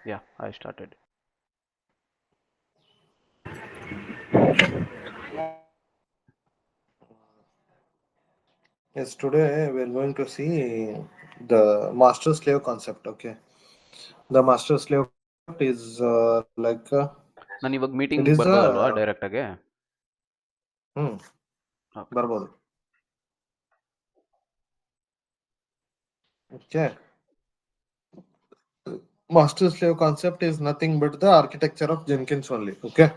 Yeah, I started. Yes, today we are going to see the master slave concept. Okay, the master slave concept is ನಾನು ಇವಾಗ it meeting is ಬರ್ಬೋದಲ್ವಾ a ಡೈರೆಕ್ಟಾಗೆ? hmm, okay. ಬರ್ಬೋದು. Okay, master slave concept is nothing but the architecture of Jenkins only. Okay,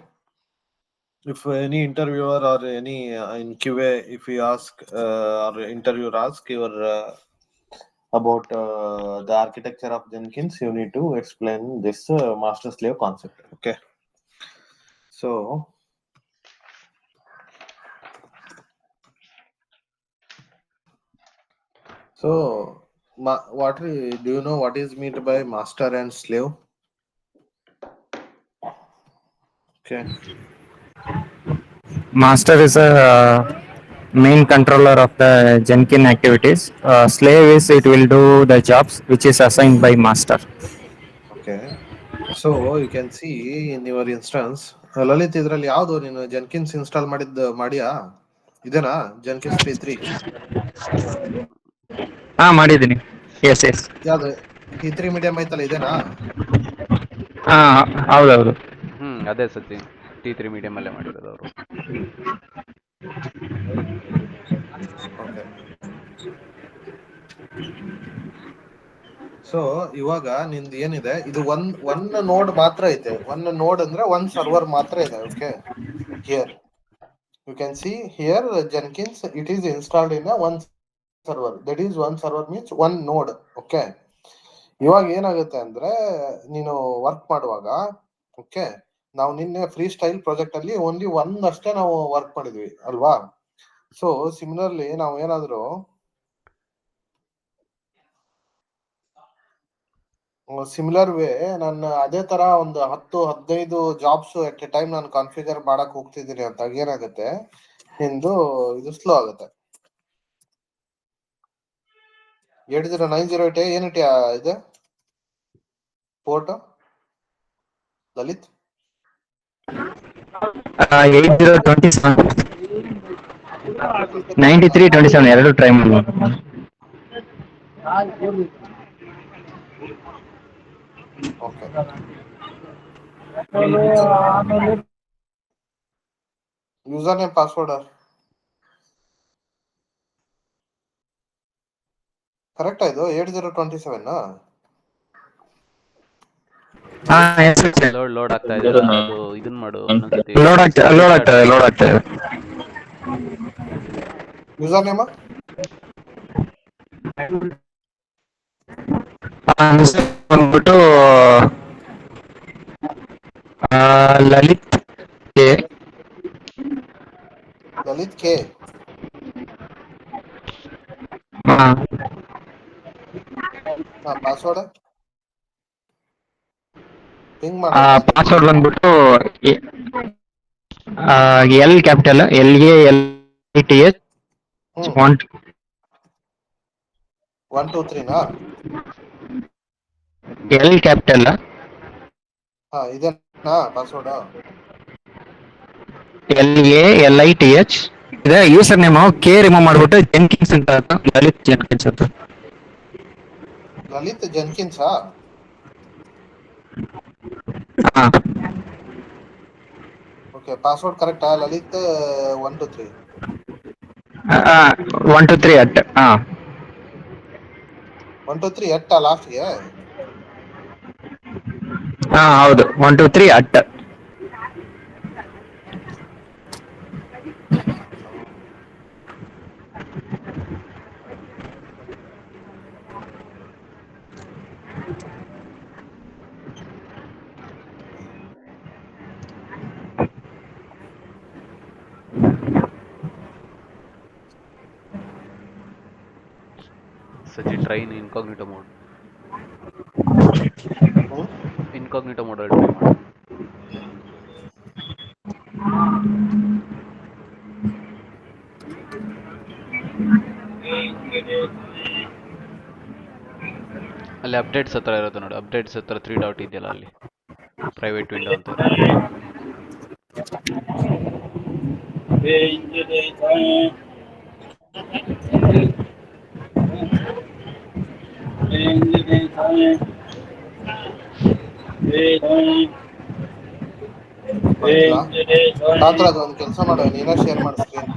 if any interviewer or any in QA, if you ask or interviewer ask your about the architecture of Jenkins, you need to explain this master slave concept. Okay, so what do you know? What is meant by master and slave? Okay, Master is a main controller of the Jenkins activities. Slave is it will do the jobs which is assigned by master. okay. So you can see in your instance, Lalit ಇದ್ರಲ್ಲಿ ಯಾವ್ದು ನೀನು ಜೆನ್ಕಿನ್ಸ್ install ಮಾಡಿಯಾ? ಇದೇನಾ ಜೆನ್ಕಿನ್ಸ್ T3? ಹಾ ಮಾಡಿದ್ದೀನಿ. Yes yes. ಯಾವ್ದು T3 medium ಐತಲ್ಲ ಇದೇನಾ? ಹಾ ಹೌದೌದು. ಅದೇ ಸತಿ T3 ಮೀಡಿಯಮಲ್ಲೇ ಮಾಡಿರೋದು ಅವರು. ಓಕೆ. ಸೊ ಇವಾಗ ನಿಂದು ಏನಿದೆ ಇದು ಒನ್ ನೋಡ್ ಮಾತ್ರ ಐತೆ. ಒನ್ ನೋಡ್ ಅಂದ್ರೆ ಒನ್ ಸರ್ವರ್ ಮಾತ್ರ ಇದೆ. Okay, here you can see here Jenkins it is installed in a one server, that is one server means one node. Okay, ಇವಾಗ ಏನಾಗುತ್ತೆ ಅಂದ್ರೆ ನೀನು ವರ್ಕ್ ಮಾಡುವಾಗ ಓಕೆ ನಾವು ನಿನ್ನೆ ಫ್ರೀ ಸ್ಟೈಲ್ ಪ್ರಾಜೆಕ್ಟ್ ಅಲ್ಲಿ ಓನ್ಲಿ ಒನ್ ಅಷ್ಟೇ ನಾವು ವರ್ಕ್ ಮಾಡಿದ್ವಿ ಅಲ್ವಾ? ಸೊ ಸಿಮಿಲರ್ಲಿ ನಾವು ಏನಾದ್ರು ಸಿಮಿಲರ್ ವೇ ನಾನು ಅದೇ ತರ ಒಂದು 10-15 ಜಾಬ್ಸ್ ಎಟ್ ಎ ಟೈಮ್ ನಾನು ಕಾನ್ಫಿಗರ್ ಮಾಡಕ್ ಹೋಗ್ತಿದ್ದೀನಿ ಅಂತ ಏನಾಗುತ್ತೆ ನಿಂದು ಇದು ಸ್ಲೋ ಆಗುತ್ತೆ. 80908 ಏನಿಟಿ ಇದೆ ಪೋರ್ಟ್ ಲಲಿತ್? 8027 9327 ಎರಡು ಟ್ರೈ ಮಾಡ್ಬೋದು. Okay, user name password correct ಆಯ್ತು 8027? ಹಾ ಲಲಿತ್ ಲೋಡ್ ಆಗ್ತಾ ಇದೆಯಾ? ಅದು ಇದನ್ನ ಮಾಡು ಇನ್ನೊಂದ್ಸತಿ. ಲೋಡ್ ಆಗ್ತದೆ. ಯೂಸರ್ ನೇಮ್ ಬಂದ್ಬಿಟ್ಟು Lalit K. Lalit K. Password ping ಮಾಡಪ್ಪ ನಿಂದು. ಪಾಸ್ವರ್ಡ್ ಬಂದ್ಬಿಟ್ಟು ಎಲ್ ಕ್ಯಾಪಿಟಲ್ LALITH ಹ್ಮ್ 123ನಾ? ಎಲ್ ಕ್ಯಾಪಿಟಲ್ ಇದೇನಾ ಪಾಸ್ವರ್ಡ್? LALITH ಇದೆ. ಯೂಸರ್ ನೇಮ್ ಕೆ ರಿಮೂವ್ ಮಾಡ್ಬಿಟ್ಟು ಜೆನ್ಕಿನ್ಸ್ ಅಂತ ಲಲಿತ್ ಜೆನ್ಕಿನ್ಸ್ ಅಂತ. ಲಲಿತ್ ಜೆನ್ಕಿನ್ಸಾ? ಹಾ ಓಕೆ, ಪಾಸ್ವರ್ಡ್ ಕರೆಕ್ಟಾ? ಲಲಿತ್ 123 123 ಅಟ್. ಹಾ 123 ಲಾಸ್ಟ್ಗೆ? ಹಾ ಹೌದು 123 ಅಟ್. ಸಜಿ try in incognito mode. Hmm incognito ಮೋಡಲ್ಲಿ ಟ್ರೈ ಮಾಡು. ಅಲ್ಲಿ ಅಲ್ಲಿ ಅಪ್ಡೇಟ್ಸ್ ಹತ್ರ ಇರುತ್ತೆ ನೋಡಿ, ಅಪ್ಡೇಟ್ಸ್ ಹತ್ರ 3 ಡಾಟ್ ಇದೆಯಲ್ಲ, ಅಲ್ಲಿ ಪ್ರೈವೇಟ್ ವಿಂಡೋ ಅಂತ ಇರುತ್ತೆ. ಬರ್ತಿಲ್ಲ ಕಾಂತರಾಜ್, ಒಂದು ಕೆಲಸ ಮಾಡು, ನೀನೇ ಶೇರ್ ಮಾಡು ಸ್ಕ್ರೀನ್.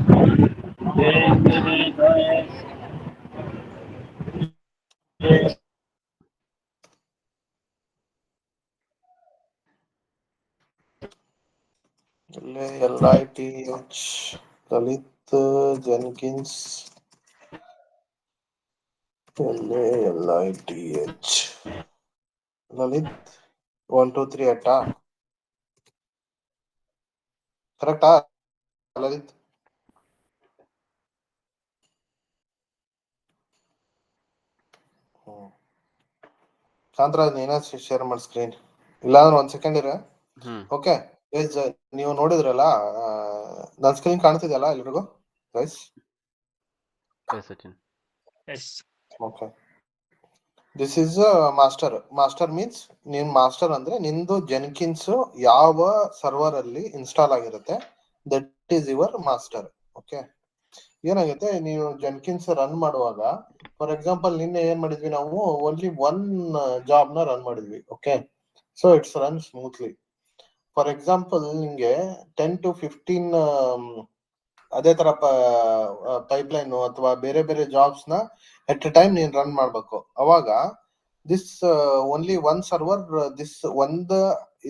ಇಲ್ಲೇ LITH ಲಲಿತ್ ಜೆನ್ಕಿನ್ಸ್, ಇಲ್ಲೇ LITH ಲಲಿತ್ 1 2 3 ಅಟ್ಟ ಕರೆಕ್ಟಾ ಲಲಿತ್? ಕಾಂತರಾಜ್ ನೀನೇ ಶೇರ್ ಮಾಡಿ ಸ್ಕ್ರೀನ್, ಇಲ್ಲಾಂದ್ರೆ 1 ಸೆಕೆಂಡ್ ಇರ. ಓಕೆ ಗೈಸ್, ನೀವು ನೋಡಿದ್ರಲ್ಲ ನನ್ನ ಸ್ಕ್ರೀನ್ ಕಾಣ್ತಿದೆಯಲ್ಲ ಎಲ್ರಿಗೂ guys? Sachin, okay, this is master means ನೀನ್ ಮಾಸ್ಟರ್ ಅಂದ್ರೆ ನಿಂದು ಜೆನ್ಕಿನ್ಸ್ ಯಾವ ಸರ್ವರ್ ಅಲ್ಲಿ ಇನ್ಸ್ಟಾಲ್ ಆಗಿರುತ್ತೆ, that is your master. Okay, ಏನಾಗುತ್ತೆ, ನೀವು ಜೆನ್ಕಿನ್ಸ್ ರನ್ ಮಾಡುವಾಗ, ಫಾರ್ ಎಕ್ಸಾಂಪಲ್ ನಿನ್ನೆ ಏನ್ ಮಾಡಿದ್ವಿ ನಾವು, ಓನ್ಲಿ 1 ಜಾಬ್ ನ ರನ್ ಮಾಡಿದ್ವಿ. Okay, so it's run smoothly. For example ನಿಮ್ಗೆ 10 to 15 ಅದೇ ತರ ಪೈಪ್ಲೈನ್ ಅಥವಾ ಬೇರೆ ಬೇರೆ ಜಾಬ್ಸ್ ನ ಎಟ್ ಎ ಟೈಮ್ ನೀನ್ ರನ್ ಮಾಡ್ಬೇಕು. ಅವಾಗ ದಿಸ್ ಓನ್ಲಿ 1 ಸರ್ವರ್, ದಿಸ್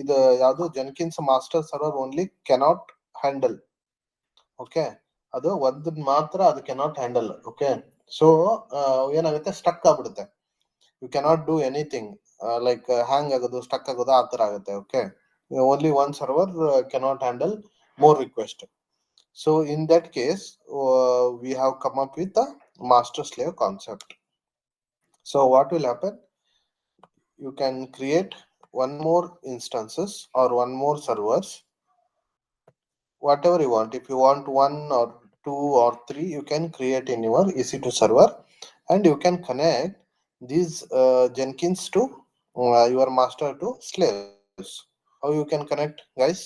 ಇದು ಯಾವುದು Jenkins master server only cannot handle. Okay, ಅದು ಒಂದ್ ಮಾತ್ರ ಅದು ಕೆನಾಟ್ ಹ್ಯಾಂಡಲ್. ಓಕೆ, ಸೊ ಏನಾಗುತ್ತೆ, ಸ್ಟಕ್ ಆಗ್ಬಿಡುತ್ತೆ, you cannot do anything, like hang ಆಗೋದು, ಸ್ಟಕ್ ಆಗೋದು, ಆ ತರ ಆಗುತ್ತೆ. Okay, only 1 server cannot handle more request. So in that case, we have come up with the master slave concept. So what will happen, you can create 1 more instances or 1 more servers, whatever you want. If you want 1 or 2 or 3, you can create in your EC2 server, and you can connect these Jenkins to your master to slaves. How you can connect, guys?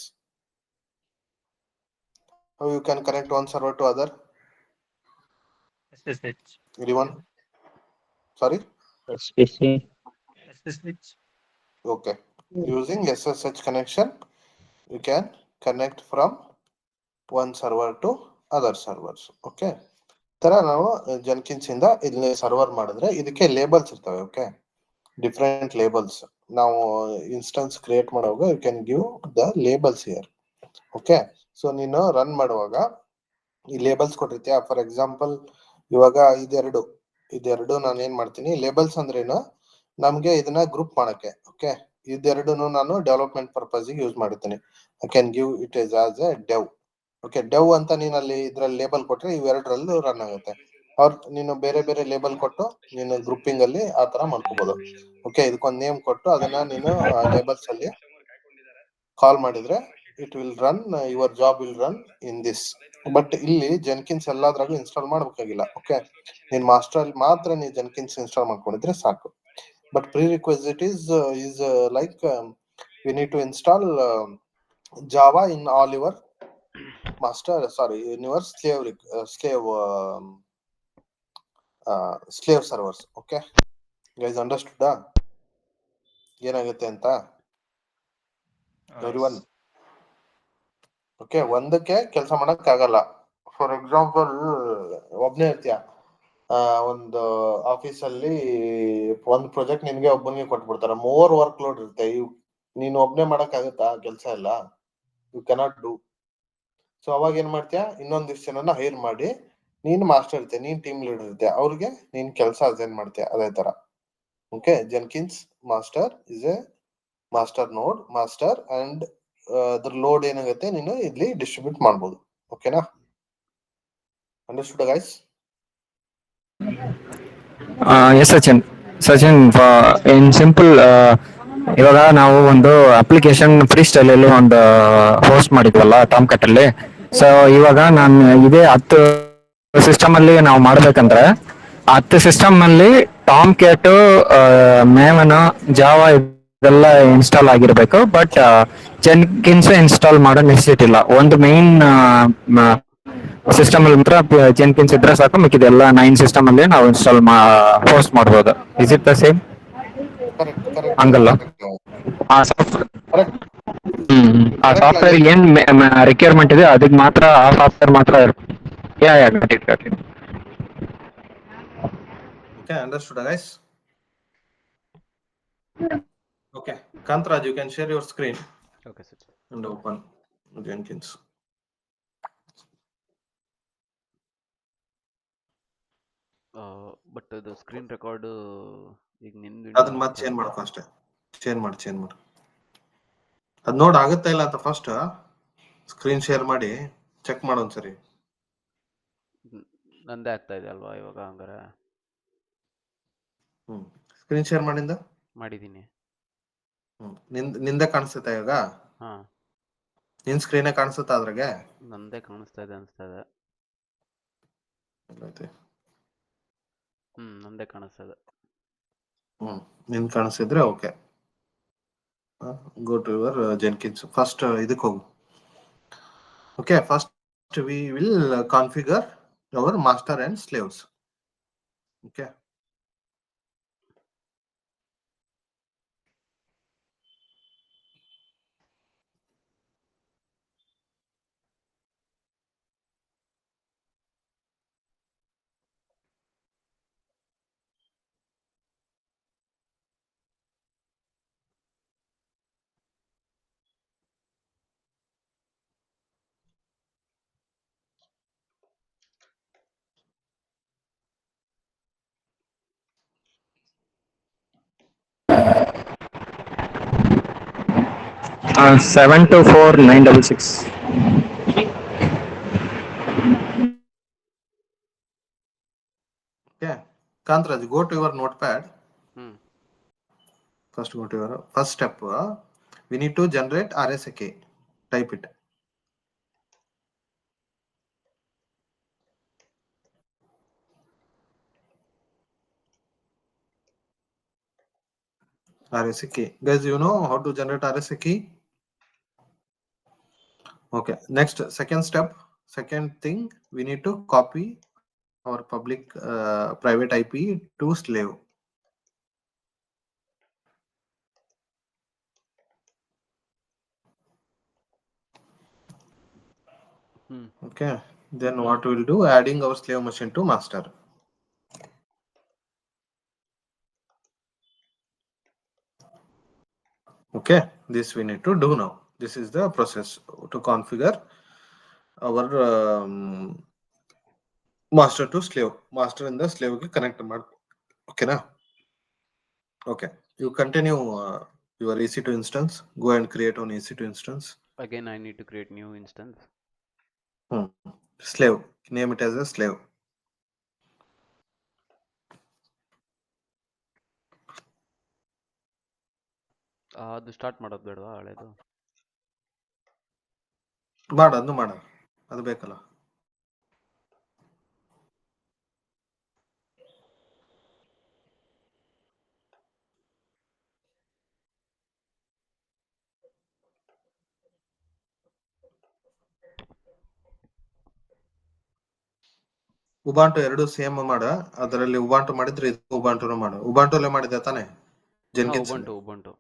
How you can connect 1 server to other? SSH. Anyone? Sorry? SSH. Okay. Using SSH connection, you can connect from 1 server to other servers. Okay. ತರ ನಾವು ಜೆನ್ಕಿನ್ಸ್ ಇಂದ ಇಲ್ಲಿ server ಮಾಡಿದ್ರೆ ಇದಕ್ಕೆ labels ಇರ್ತವೆ. Okay, different labels. ನಾವು instance create ಮಾಡುವಾಗ you can give the labels here. Okay, so ನೀನು ರನ್ ಮಾಡುವಾಗ ಈ ಲೇಬಲ್ಸ್ ಕೊಟ್ಟಿರ್ತೀಯ. ಫಾರ್ ಎಕ್ಸಾಂಪಲ್ ಇವಾಗ ಇದೆರಡು ನಾನು ಏನ್ ಮಾಡ್ತೀನಿ, ಲೇಬಲ್ಸ್ ಅಂದ್ರೇನು, ನಮ್ಗೆ ಇದನ್ನ ಗ್ರೂಪ್ ಮಾಡಕ್ಕೆ. ಓಕೆ, ಇದೆರಡನ್ನು ನಾನು ಡೆವಲಪ್ಮೆಂಟ್ ಪರ್ಪಸ್ ಯೂಸ್ ಮಾಡ್ತೀನಿ. I can give it is as A dev. Okay, dev ಅಂತ ನೀನ್ ಅಲ್ಲಿ ಇದ್ರಲ್ಲಿ ಲೇಬಲ್ ಕೊಟ್ರೆ ಇವೆರಡರಲ್ಲೂ ರನ್ ಆಗುತ್ತೆ. ಅವ್ರ ನೀನು ಬೇರೆ ಬೇರೆ ಲೇಬಲ್ ಕೊಟ್ಟು ನೀನು ಗ್ರೂಪಿಂಗ್ ಅಲ್ಲಿ ಆ ತರ ಮಾಡ್ಕೋಬಹುದು. ಓಕೆ, ಇದಕ್ಕೊಂದು ನೇಮ್ ಕೊಟ್ಟು ಅದನ್ನ ನೀನು ಲೇಬಲ್ಸ್ ಅಲ್ಲಿ ಕಾಲ್ ಮಾಡಿದ್ರೆ it will run, your job will run in this. But ಇಲ್ಲಿ ಜೆನ್ಕಿನ್ಸ್ ಎಲ್ಲಾದ್ರಾಗೂ ಇನ್ಸ್ಟಾಲ್ ಮಾಡ್ಬೇಕಾಗಿಲ್ಲ. ಓಕೆ, ನೀನ್ ಮಾಸ್ಟರ್ ಅಲ್ಲಿ ಮಾತ್ರ ನೀವು ಜೆನ್ಕಿನ್ಸ್ ಇನ್ಸ್ಟಾಲ್ ಮಾಡ್ಕೊಂಡಿದ್ರೆ ಸಾಕು. But prerequisite is like we need to install Java in all your in your slave servers. Okay guys, understood ಏನಾಗುತ್ತೆ ಅಂತ everyone? ಓಕೆ, ಒಂದಕ್ಕೆ ಕೆಲಸ ಮಾಡಕ್ ಆಗಲ್ಲ. ಫಾರ್ ಎಕ್ಸಾಂಪಲ್ ಒಬ್ನೇ ಇರ್ತೀಯ, ಒಂದು ಆಫೀಸ್ ಅಲ್ಲಿ ಒಂದು ಪ್ರಾಜೆಕ್ಟ್ ನಿನ್ಗೆ ಒಬ್ಬನಿಗೆ ಕೊಟ್ಬಿಡ್ತಾರೆ, ಮೋರ್ ವರ್ಕ್ ಲೋಡ್ ಇರುತ್ತೆ. ನೀನು ಒಬ್ನೇ ಮಾಡಕ್ ಆಗುತ್ತಾ ಕೆಲಸ ಎಲ್ಲ? You cannot do. ಸೊ ಅವಾಗ ಏನ್ ಮಾಡ್ತೀಯ, ಇನ್ನೊಂದಿಷ್ಟು ಜನನ ಹೈರ್ ಮಾಡಿ, ನೀನ್ ಮಾಸ್ಟರ್ ಇರ್ತೀಯ, ನೀನ್ ಟೀಮ್ ಲೀಡರ್ ಇರ್ತೀಯ, ಅವ್ರಿಗೆ ನೀನ್ ಕೆಲಸ ಅಸೈನ್ ಮಾಡ್ತೀಯ. ಅದೇ ತರ. Okay, Jenkins master is a master node master, and ಅದ್ರ ಲೋಡ್ ಏನಾಗುತ್ತೆ ನೀನು ಇಲ್ಲಿ ಡಿಸ್ಟ್ರಿಬ್ಯೂಟ್ ಮಾಡ್ಬೋದು. ಓಕೆನಾ? Understood guys? Yes Sachin, in simple, ಇವಾಗ ನಾವು ಒಂದು ಅಪ್ಲಿಕೇಶನ್ ಫ್ರೀ ಸ್ಟೈಲ್ ಅಲ್ಲಿ ಒಂದು ಹೋಸ್ಟ್ ಮಾಡಿದ್ವಲ್ಲ ಟಾಮ್ ಕಟ್ ಅಲ್ಲಿ. ಸೊ ಇವಾಗ ನಾನು ಇದೇ 10 ಸಿಸ್ಟಮ್ ಅಲ್ಲಿ ನಾವು ಮಾಡ್ಬೇಕಂದ್ರೆ 10 ಸಿಸ್ಟಮ್ ಅಲ್ಲಿ ಟಾಮ್ ಕ್ಯಾಟ್, ಮೇವನ, ಜಾವ ಇದೆಲ್ಲ ಇನ್ಸ್ಟಾಲ್ ಆಗಿರ್ಬೇಕು. ಬಟ್ ಜೆನ್ಕಿನ್ಸ್ ಇನ್ಸ್ಟಾಲ್ ಮಾಡೋ ನೆಸೆಸಿಟಿ ಇಲ್ಲ. ಒಂದು ಮೇನ್ ಸಿಸ್ಟಮ್ ಅಲ್ಲಿ ಮಾತ್ರ ಜೆನ್ಕಿನ್ಸ್ ಇದ್ರೆ ಸಾಕು. ಮಿಕ್ಕಿದೆಲ್ಲ 9 ಸಿಸ್ಟಮ್ ಅಲ್ಲಿ ನಾವು ಇನ್ಸ್ಟಾಲ್ ಹೋಸ್ಟ್ ಮಾಡ್ಬೋದು. Is it the same? Correct correct ಹಂಗಲ್ಲ. ಕರೆಕ್ಟ್ ಆ ಸಾಫ್ಟ್ವೇರ್ ಕರೆಕ್ಟ್ ಆ ಕರೆಕ್ಟ್ ಸಾಫ್ಟ್ವೇರ್ ಲಾಜಿಕ್. ಏನ್ ರಿಕ್ವೈರ್ಮೆಂಟ್ ಇದೆ ಅದಕ್ಕೆ ಮಾತ್ರ ಆ ಸಾಫ್ಟ್ವೇರ್ ಮಾತ್ರ ಇರುತ್ತೆ. Yeah yeah got it got it. Okay, understood, guys. Okay, Kantraj, you can share your screen okay sir. and open Jenkins. But ಅದು ಸ್ಕ್ರೀನ್ ರೆಕಾರ್ಡ್ ಈಗ ನಿಂದು ಅದನ್ನ ಮತ್ತೆ ಚೇಂಜ್ ಮಾಡ್ಕೊ ಅಷ್ಟೇ. ಚೇಂಜ್ ಮಾಡು. ಅದ್ ನೋಡ್ ಆಗುತ್ತಾ ಇಲ್ಲ ಅಂತ ಫಸ್ಟ್ ಸ್ಕ್ರೀನ್ ಶೇರ್ ಮಾಡಿ ಚೆಕ್ ಮಾಡು ಒಂದ್ಸರಿ. ನಂದೇ ಆಗ್ತಾ ಇದೆ ಅಲ್ವಾ ಇವಾಗ? ಹಂಗಾರೆ ಸ್ಕ್ರೀನ್ ಶೇರ್ ಮಾಡಿಂದ ಮಾಡಿದ್ದೀನಿ. ನಿಂದೆ ಕಾಣಿಸುತ್ತಾ ಇವಾಗ? ಹಾಂ, ನಿನ್ ಸ್ಕ್ರೀನೇ ಕಾಣಿಸುತ್ತಾ ಅದ್ರಾಗೆ? ನಂದೇ ಕಾಣಿಸ್ತಾ ಇದೆ ಅನಿಸ್ತಾ ಇದೆ. ನಂದೇ ಕಾಣಿಸ್ತಾ ಇದೆ. ನಿನ್ ಕಾಣಿಸಿದ್ರೆ okay. Go to your Jenkins. First ಇದಕ್ಕೆ ಹೋಗು. Okay, first we will configure our master and slaves. Okay, Uh, 724-966. okay. Kantraj, go to your notepad. ಹ್ಞೂ First go to your first step. We need to generate RSA key. Type it. RSA key. Guys, you know how to generate RSA key? Okay. Next, second step. Second thing, we need to copy our public private IP to slave. Okay. Then what we'll do? Adding our slave machine to master. Okay. This we need to do now. This is the process to configure our master to slave. Master and the slave connect. Okay, na? Okay. You continue your EC2 instance. Go and create on EC2 instance. Again, I need to create new instance. Slave. Name it as a slave. ಅದು start ಮಾಡೋದು ಬೇಡವಾ ಹಳೇದು? ಮಾಡ ಅದು ಬೇಕಲ್ಲ. ಉಬಾಂಟು ಎರಡು same ಮಾಡ. ಅದರಲ್ಲಿ ಉಬಾಂಟು ಮಾಡಿದ್ರೆ ಇದು ಉಬಾಂಟುನು ಮಾಡು. ಉಬಾಂಟುಲ್ಲೇ ಮಾಡಿದೆ ತಾನೆ ಜೆನ್ಕಿನ್ಸ್? ಉಬುಂಟು.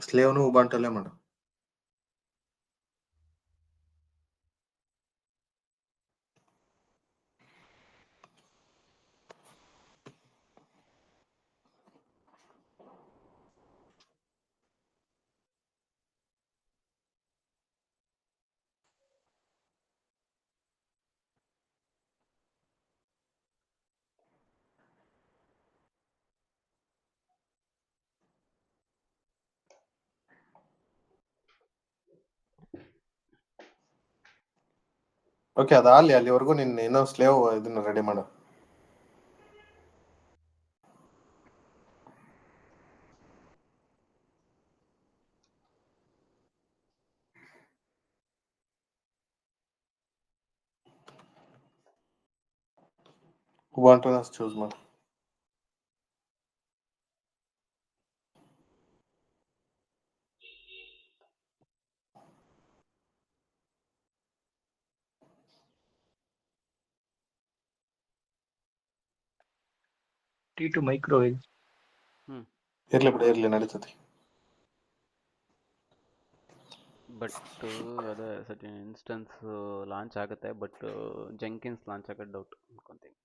ಸ್ಲೇವ್ನು ಉಬಾಂಟುಲ್ಲೇ ಮಾಡು. ಓಕೆ, ಅದು ಅಲ್ಲಿವರೆಗೂ ನಿನ್ನ ಇನ್ನೂ ಸ್ಲೇವ್ ಇದನ್ನ ರೆಡಿ ಮಾಡು. ಉಬಾಂಟುನ ಚೂಸ್ ಮಾಡು. T2 microwave. ಇರ್ಲಿ ನಡೀತದೆ. ಬಟ್ ಅದೇ ಸರ್ಟನ್ ಇನ್ಸ್ಟೆನ್ಸ್ ಲಾಂಚ್ ಆಗುತ್ತೆ, ಬಟ್ ಜೆಂಕಿನ್ಸ್ ಲಾಂಚ್ ಆಗೋದು ಡೌಟ್ ಅನ್ಕೊಂತೀನಿ.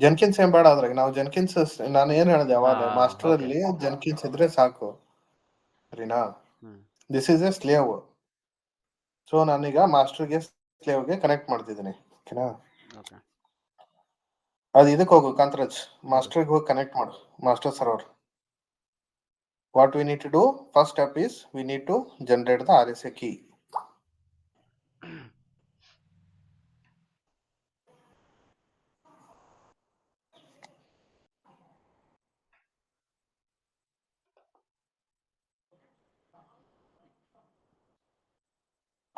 ಜೆನ್ಕಿನ್ಸ್ ಏನ್ ಬೇಡ ಅದ್ರಾಗ, ನಾವು ಜೆನ್ಕಿನ್ಸ್ ನಾನು ಏನ್ ಹೇಳಿದೆ ಅವಾಗ, ಹಾ, ಮಾಸ್ಟರ್ okay. ಅಲ್ಲಿ ಜೆನ್ಕಿನ್ಸ್ ಇದ್ರೆ ಸಾಕು, ಸರಿನಾ? ಹ್ಮ್ this is A slave. So ನಾನೀಗ ಮಾಸ್ಟರ್ಗೆ ಸ್ಲೇವ್ಗೆ ಕನೆಕ್ಟ್ ಮಾಡ್ತಿದ್ದೀನಿ, ಓಕೆನಾ? ಓಕೆ. ಅದು ಇದಕ್ಕೆ ಹೋಗು ಕಾಂತರಾಜ್, ಮಾಸ್ಟರ್ಗೆ ಹೋಗಿ ಕನೆಕ್ಟ್ ಮಾಡು, master server. What we need to do, first step is we need to generate the RSA key.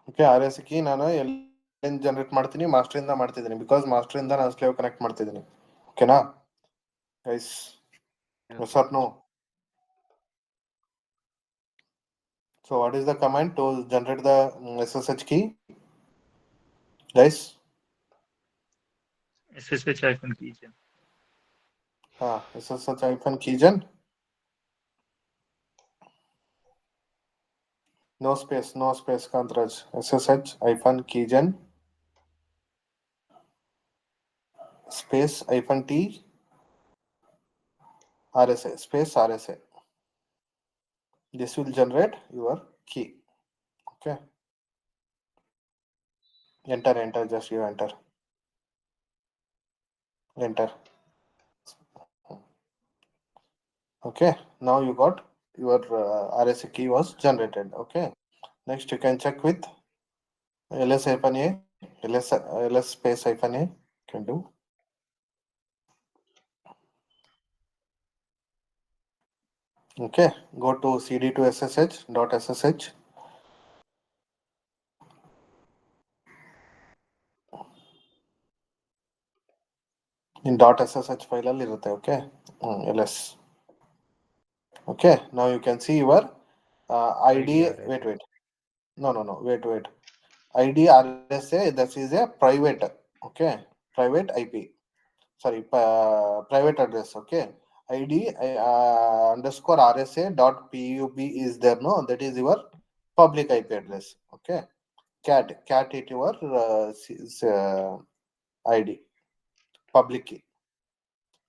Okay, RSA key ನಾನು ಎಲ್ಲಿಂದ ಜನರೇಟ್ ಮಾಡ್ತೀನಿ, ಮಾಸ್ಟರ್ ಇಂದ ಮಾಡ್ತಿದ್ದೀನಿ, ಬಿಕಾಸ್ ಮಾಸ್ಟರ್ ಇಂದ ನಾನು ಸ್ಲೇವ್ ಕನೆಕ್ಟ್ ಮಾಡ್ತಿದ್ದೀನಿ, ಓಕೆನಾ guys? Yes or no? So what is the command to generate the SSH key, guys? SSH-keygen. SSH-keygen. No space, Kantraj. SSH-keygen space -t RSA space RSA. This will generate your key. Okay. Enter. Just you enter. Okay. Now you got your RSA key was generated. Okay. Next you can check with ls-a, ls space -a can do. Okay, go to cd to ssh.ssh. In .ssh file ಅಲ್ಲಿ ಇರುತ್ತೆ, okay? ls. Okay, now you can see your ID. RSA. Wait. No. Wait. ID RSA, this is a private, okay? Private IP. Sorry, private address, okay? ID underscore RSA dot pub is there, no? That is your public IP address, okay? Cat it your ID, public key.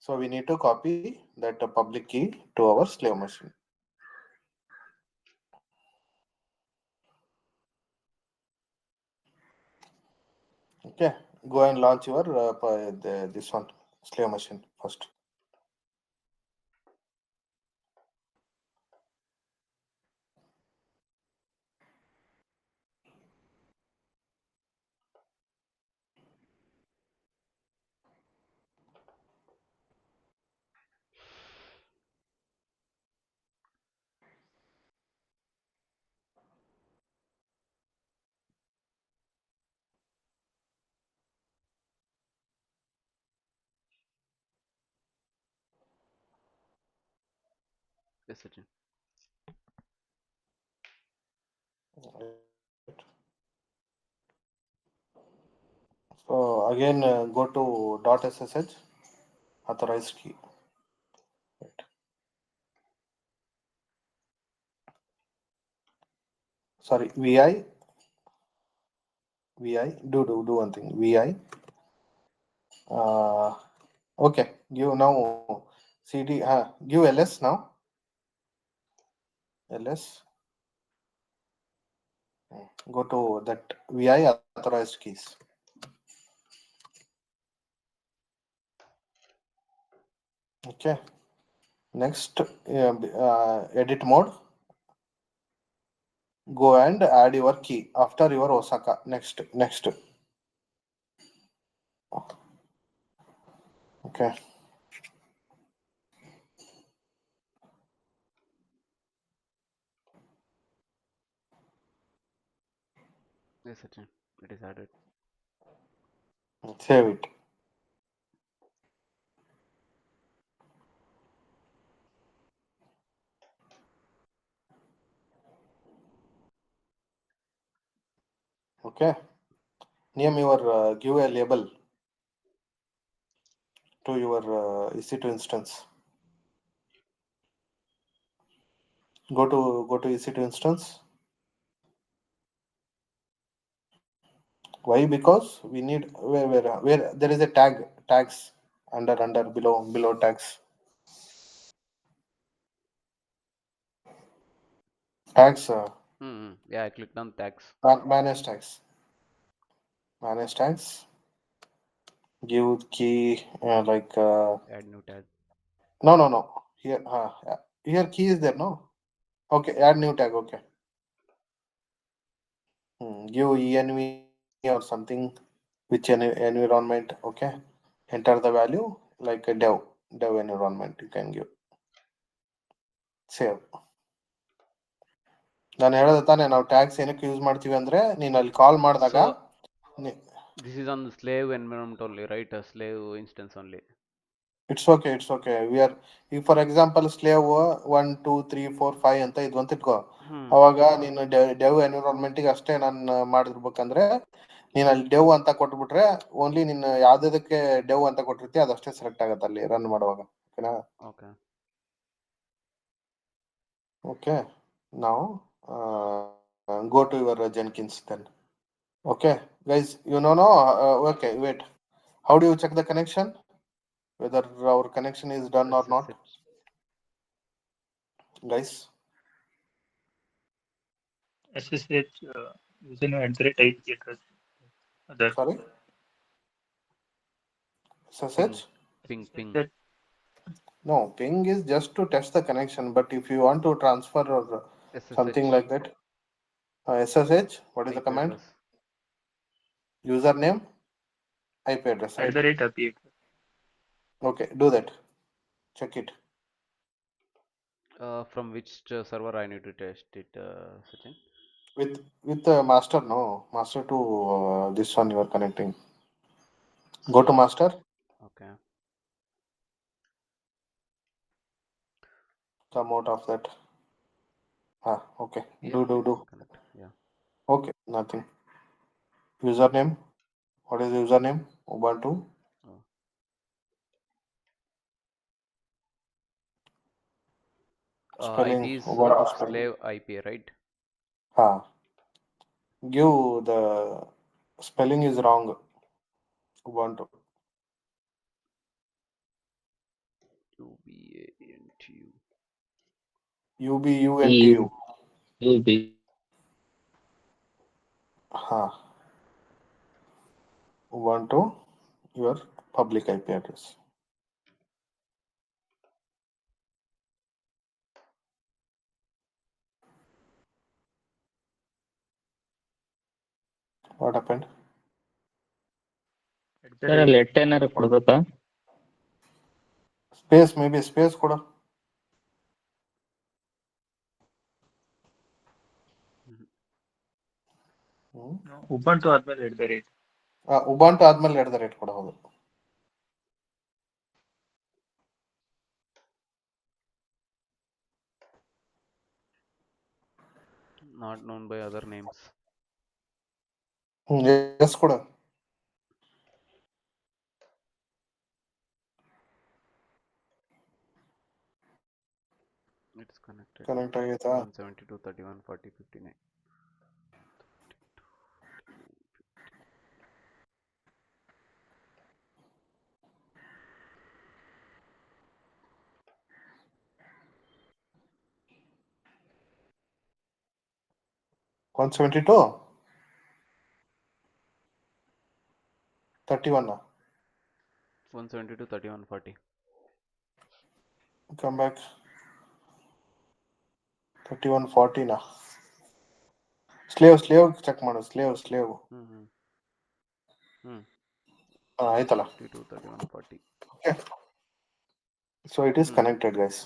So we need to copy that public key to our slave machine. Okay, go and launch your this one slave machine first. Yes, Sachin. So again go to .ssh authorized key. Right. Sorry, vi do one thing, vi okay, give now cd give ls now, ls. Go to that vi authorized keys. Okay, next edit mode, go and add your key after your Osaka. Next. Okay, Yes, Sachin. It is added. save it. Okay, name your give a label. to your EC2 instance. Go to EC2 instance. Why? Because we need where there is a tags under below tags. Tags. Yeah, I clicked on tags. Manage tags. Manage tags. Give key like. Add new tag. No. Here key is there, no? Okay, add new tag. Okay. Give env or something, which environment. Okay. Enter the value like a dev environment. You can give. Save. ನಾನು ಹೇಳೋದು ತಾನೆ ನಾವು tags ಏನಕ್ಕೆ use ಮಾಡ್ತೀವಿ ಅಂದ್ರೆ ನೀನು ಅಲ್ಲಿ ಕಾಲ್ ಮಾಡಿದಾಗ This is on the slave environment only, right? A slave instance only. It's okay. We are, if for example slave 1 2 3 4 5 ಅಂತ ಇದು ಅಂತ ಇಟ್ಕೋ, ಅವಾಗ ನೀನು ಡೆವ್ ಎನ್ವಿರಾನ್ಮೆಂಟಿಗೆ ಅಷ್ಟೇ ನಾನು ಮಾಡಿರ್ಬೇಕಂದ್ರೆ ನೀನು ಅಲ್ಲಿ ಡೆವ್ ಅಂತ ಕೊಟ್ಬಿಟ್ರೆ ಓನ್ಲಿ ನೀನು ಯಾವ್ದಕ್ಕೆ ಡೆವ್ ಅಂತ ಕೊಟ್ಟಿರ್ತೀಯ ಅದಷ್ಟೇ ಸೆಲೆಕ್ಟ್ ಆಗುತ್ತೆ ಅಲ್ಲಿ ರನ್ ಮಾಡುವಾಗ. ಓಕೆನಾ? ಓಕೆ. ನಾವು go to your Jenkins then. Okay guys, okay, wait, how do you check the connection, whether our connection is done or not, guys? SSH using @IP address. Other. Sorry, SSH? Ping. No, ping is just to test the connection, but if you want to transfer or SSH. something like that, SSH, what is IP the command address. Username, IP address, right? @IP address. Okay, do that, check it. From which server I need to test it, Sachin? With master, no, master to this one you are connecting. Go to master. Okay. Come out of that. Okay. Yeah, Do. Connect. Yeah. Okay, nothing. Username. What is the username? Ubuntu. Spelling. IP is Ubuntu slave IP, right? Give the spelling is wrong. Ubuntu. Ubuntu. Ubuntu, your public IP address. What happened? Sir ಅಲ್ಲಿ ಎಟ್ ಏನಾರು ಕೊಡ್ಬೇಕಾ? Space, maybe space ಕೊಡ. Ubuntu ಆದ್ಮೇಲೆ @ Ubuntu ಆದ್ಮೇಲೆ @ ಕೊಡ. ಹೌದು. Not known by other names. Yes ಕೊಡ. It's connected. Connect ಆಗೈತಾ? 172.31.40.59. One 72? 31. 172.31.40. Come back. 3140 na. Slave check ಮಾಡು. Slave. ಆಯ್ತಲ್ಲ. 32.31.40. Okay. So it is connected, guys.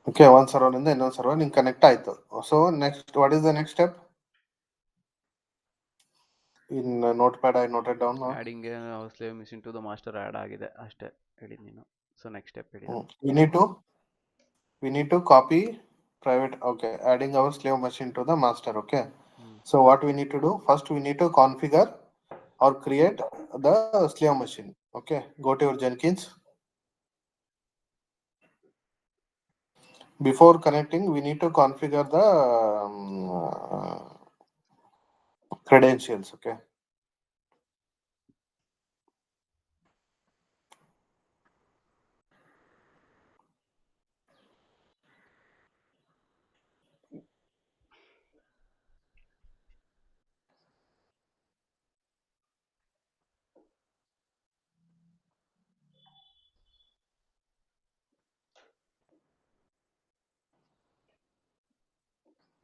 Okay, one server ಇಂದ ಇನ್ನೊಂದು server ನಿಂಗೆ ಕನೆಕ್ಟ್ ಆಯ್ತು. So next, what is the next step? In notepad I noted down. Adding a slave machine to the master add ಆಗಿದೆ ಅಷ್ಟೇ ಹೇಳಿ ನೀನು. So next step ಹೇಳಿ. We need to copy private. Okay, adding our slave machine to the master. Okay. So what we need to do? First we need to configure or create the slave machine. Okay, go to your Jenkins. before connecting, we need to configure the credentials. Okay.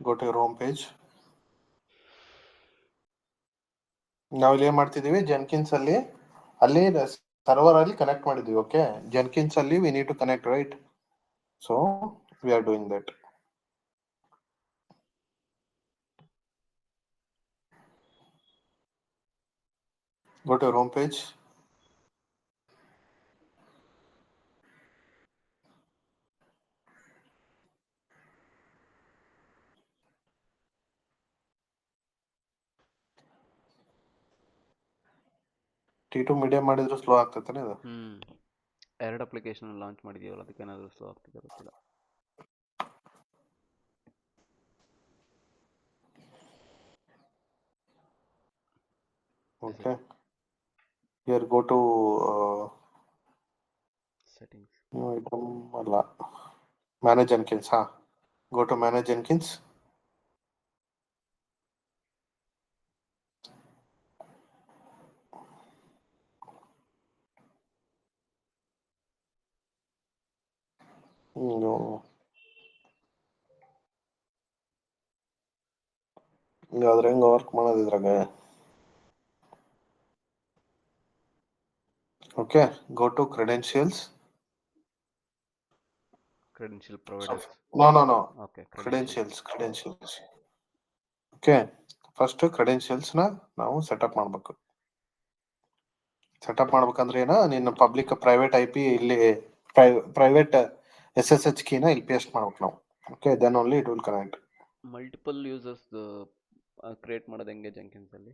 Go to your home page. ನಾವು ಇಲ್ಲಿ ಏನ್ ಮಾಡ್ತಿದೀವಿ ಜೆನ್ಕಿನ್ಸ್ ಅಲ್ಲಿ server ಅಲ್ಲಿ connect ಮಾಡಿದೀವಿ. Okay, Jenkins ಅಲ್ಲಿ we need to connect, right? So we are doing that. Go to your home page. T2 medium ಮಾಡಿದ್ರೆ slow ಆಗ್ತೈತೆ ಇದು. ಎರಡು ಅಪ್ಲಿಕೇಶನ್ ಲಾಂಚ್ ಮಾಡಿದೀವಲ್ಲ, ಅದಕ್ಕೆ ಏನಾದರೂ ಸ್ಲೋ ಆಗ್ತಿದೆ ಗೊತ್ತಿಲ್ಲ. Okay. Here go to settings. item ಅಲ್ಲ, manage Jenkins. Go to manage Jenkins. ಅದ್ರ ಹೆಂಗ ವರ್ಕ್ ಮಾಡೋದು ಇದ್ರಾಗ? Okay, go to credentials. Credential providers. No okay, credentials. Okay, first credentials ನ ನಾವು ಸೆಟಪ್ ಮಾಡ್ಬೇಕು. ಸೆಟಪ್ ಮಾಡ್ಬೇಕಂದ್ರೆ ಏನ, ನಿನ್ನ ಪಬ್ಲಿಕ್ ಪ್ರೈವೇಟ್ IP ಇಲ್ಲಿ ಪ್ರೈವೇಟ್ SSH ಕೀನ ಇಲ್ಲಿ ಪೇಸ್ಟ್ ಮಾಡ್ಬೇಕು ನಾವು. Okay, then only it will connect. Multiple users create ಮಾಡೋದು ಹೆಂಗೆ ಜೆಂಕಿನ್ಸ್ ಅಲ್ಲಿ?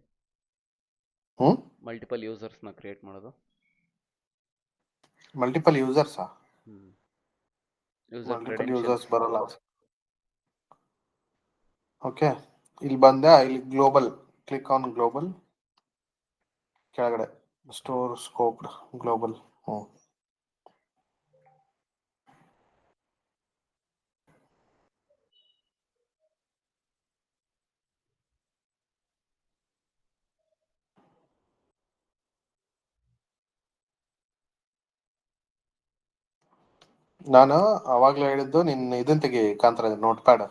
ಮಲ್ಟಿಪಲ್ ಯೂಸರ್ಸ್ನ ಕ್ರಿಯೇಟ್ ಮಾಡೋದು? ಮಲ್ಟಿಪಲ್ ಯೂಸರ್ಸಾ? ಯೂಸರ್ ಮಲ್ಟಿಪಲ್ ಯೂಸರ್ಸ್ ಬರಲ್ಲ. ಓಕೆ, ಇಲ್ಲಿ ಇಲ್ಲಿ ಗ್ಲೋಬಲ್, ಕ್ಲಿಕ್ ಆನ್ ಗ್ಲೋಬಲ್, ಕೆಳಗಡೆ ಸ್ಟೋರ್ ಸ್ಕೋಪ್ ಗ್ಲೋಬಲ್. ನಾನು ಅವಾಗ್ಲೇ ಹೇಳಿದ್ದು ನಿನ್ನ ಇದನ್ ತೆಗಿ ಕಾಂತರ, notepad.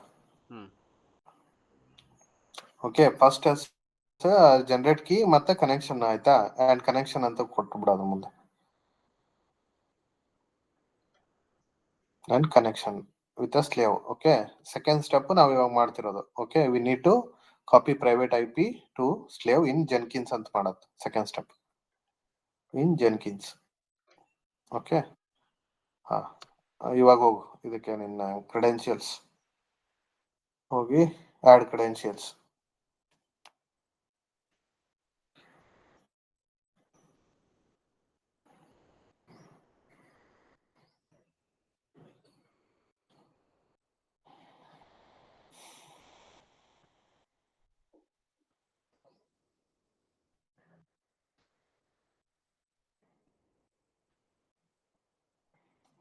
Okay, first generate key ಮತ್ತೆ ಕನೆಕ್ಷನ್, ಆಯ್ತಾ? ಅಂಡ್ ಕನೆಕ್ಷನ್ ಅಂತ ಕೊಟ್ಟು ಬಿಡೋದು ಮುಂದೆ. And connection with a slave. Okay, second step ನಾವು ಇವಾಗ ಮಾಡ್ತಿರೋದು. Okay, we need to copy private IP to slave in Jenkins ಅಂತ ಮಾಡೋದು second step in Jenkins. Okay, ಇವಾಗ ಹೋಗು ಇದಕ್ಕೆ, ನಿನ್ನ ಕ್ರೆಡೆನ್ಶಿಯಲ್ಸ್ ಹೋಗಿ add credentials.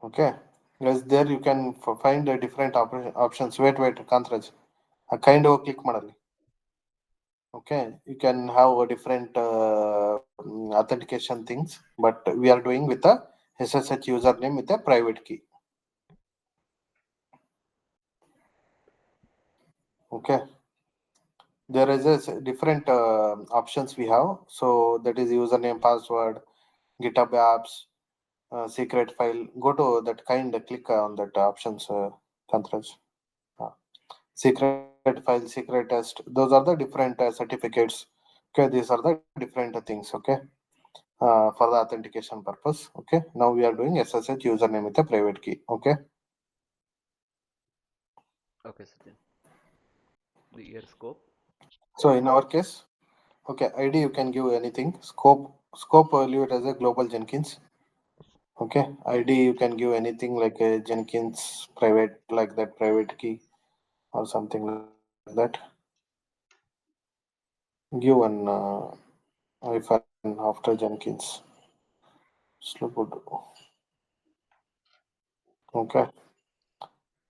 Okay, yes, there you can find the different options. Wait, Kantraj, kind of click madali. Okay, you can have a different authentication things, but we are doing with a SSH username with a private key. Okay, there is a different options we have. So that is username, password, GitHub apps, secret file. Go to that kind, click on that options, Kantraj. Secret file, secret test, those are the different certificates. Okay, these are the different things. Okay, for the authentication purpose. Okay, now we are doing SSH username with a private key. Okay, Satyan. The year scope. So in our case, okay, ID you can give anything. Scope leave it as a global Jenkins. Okay, ID you can give anything like a Jenkins private, like that private key or something like that. Give one hyphen after Jenkins. Slow good. Okay.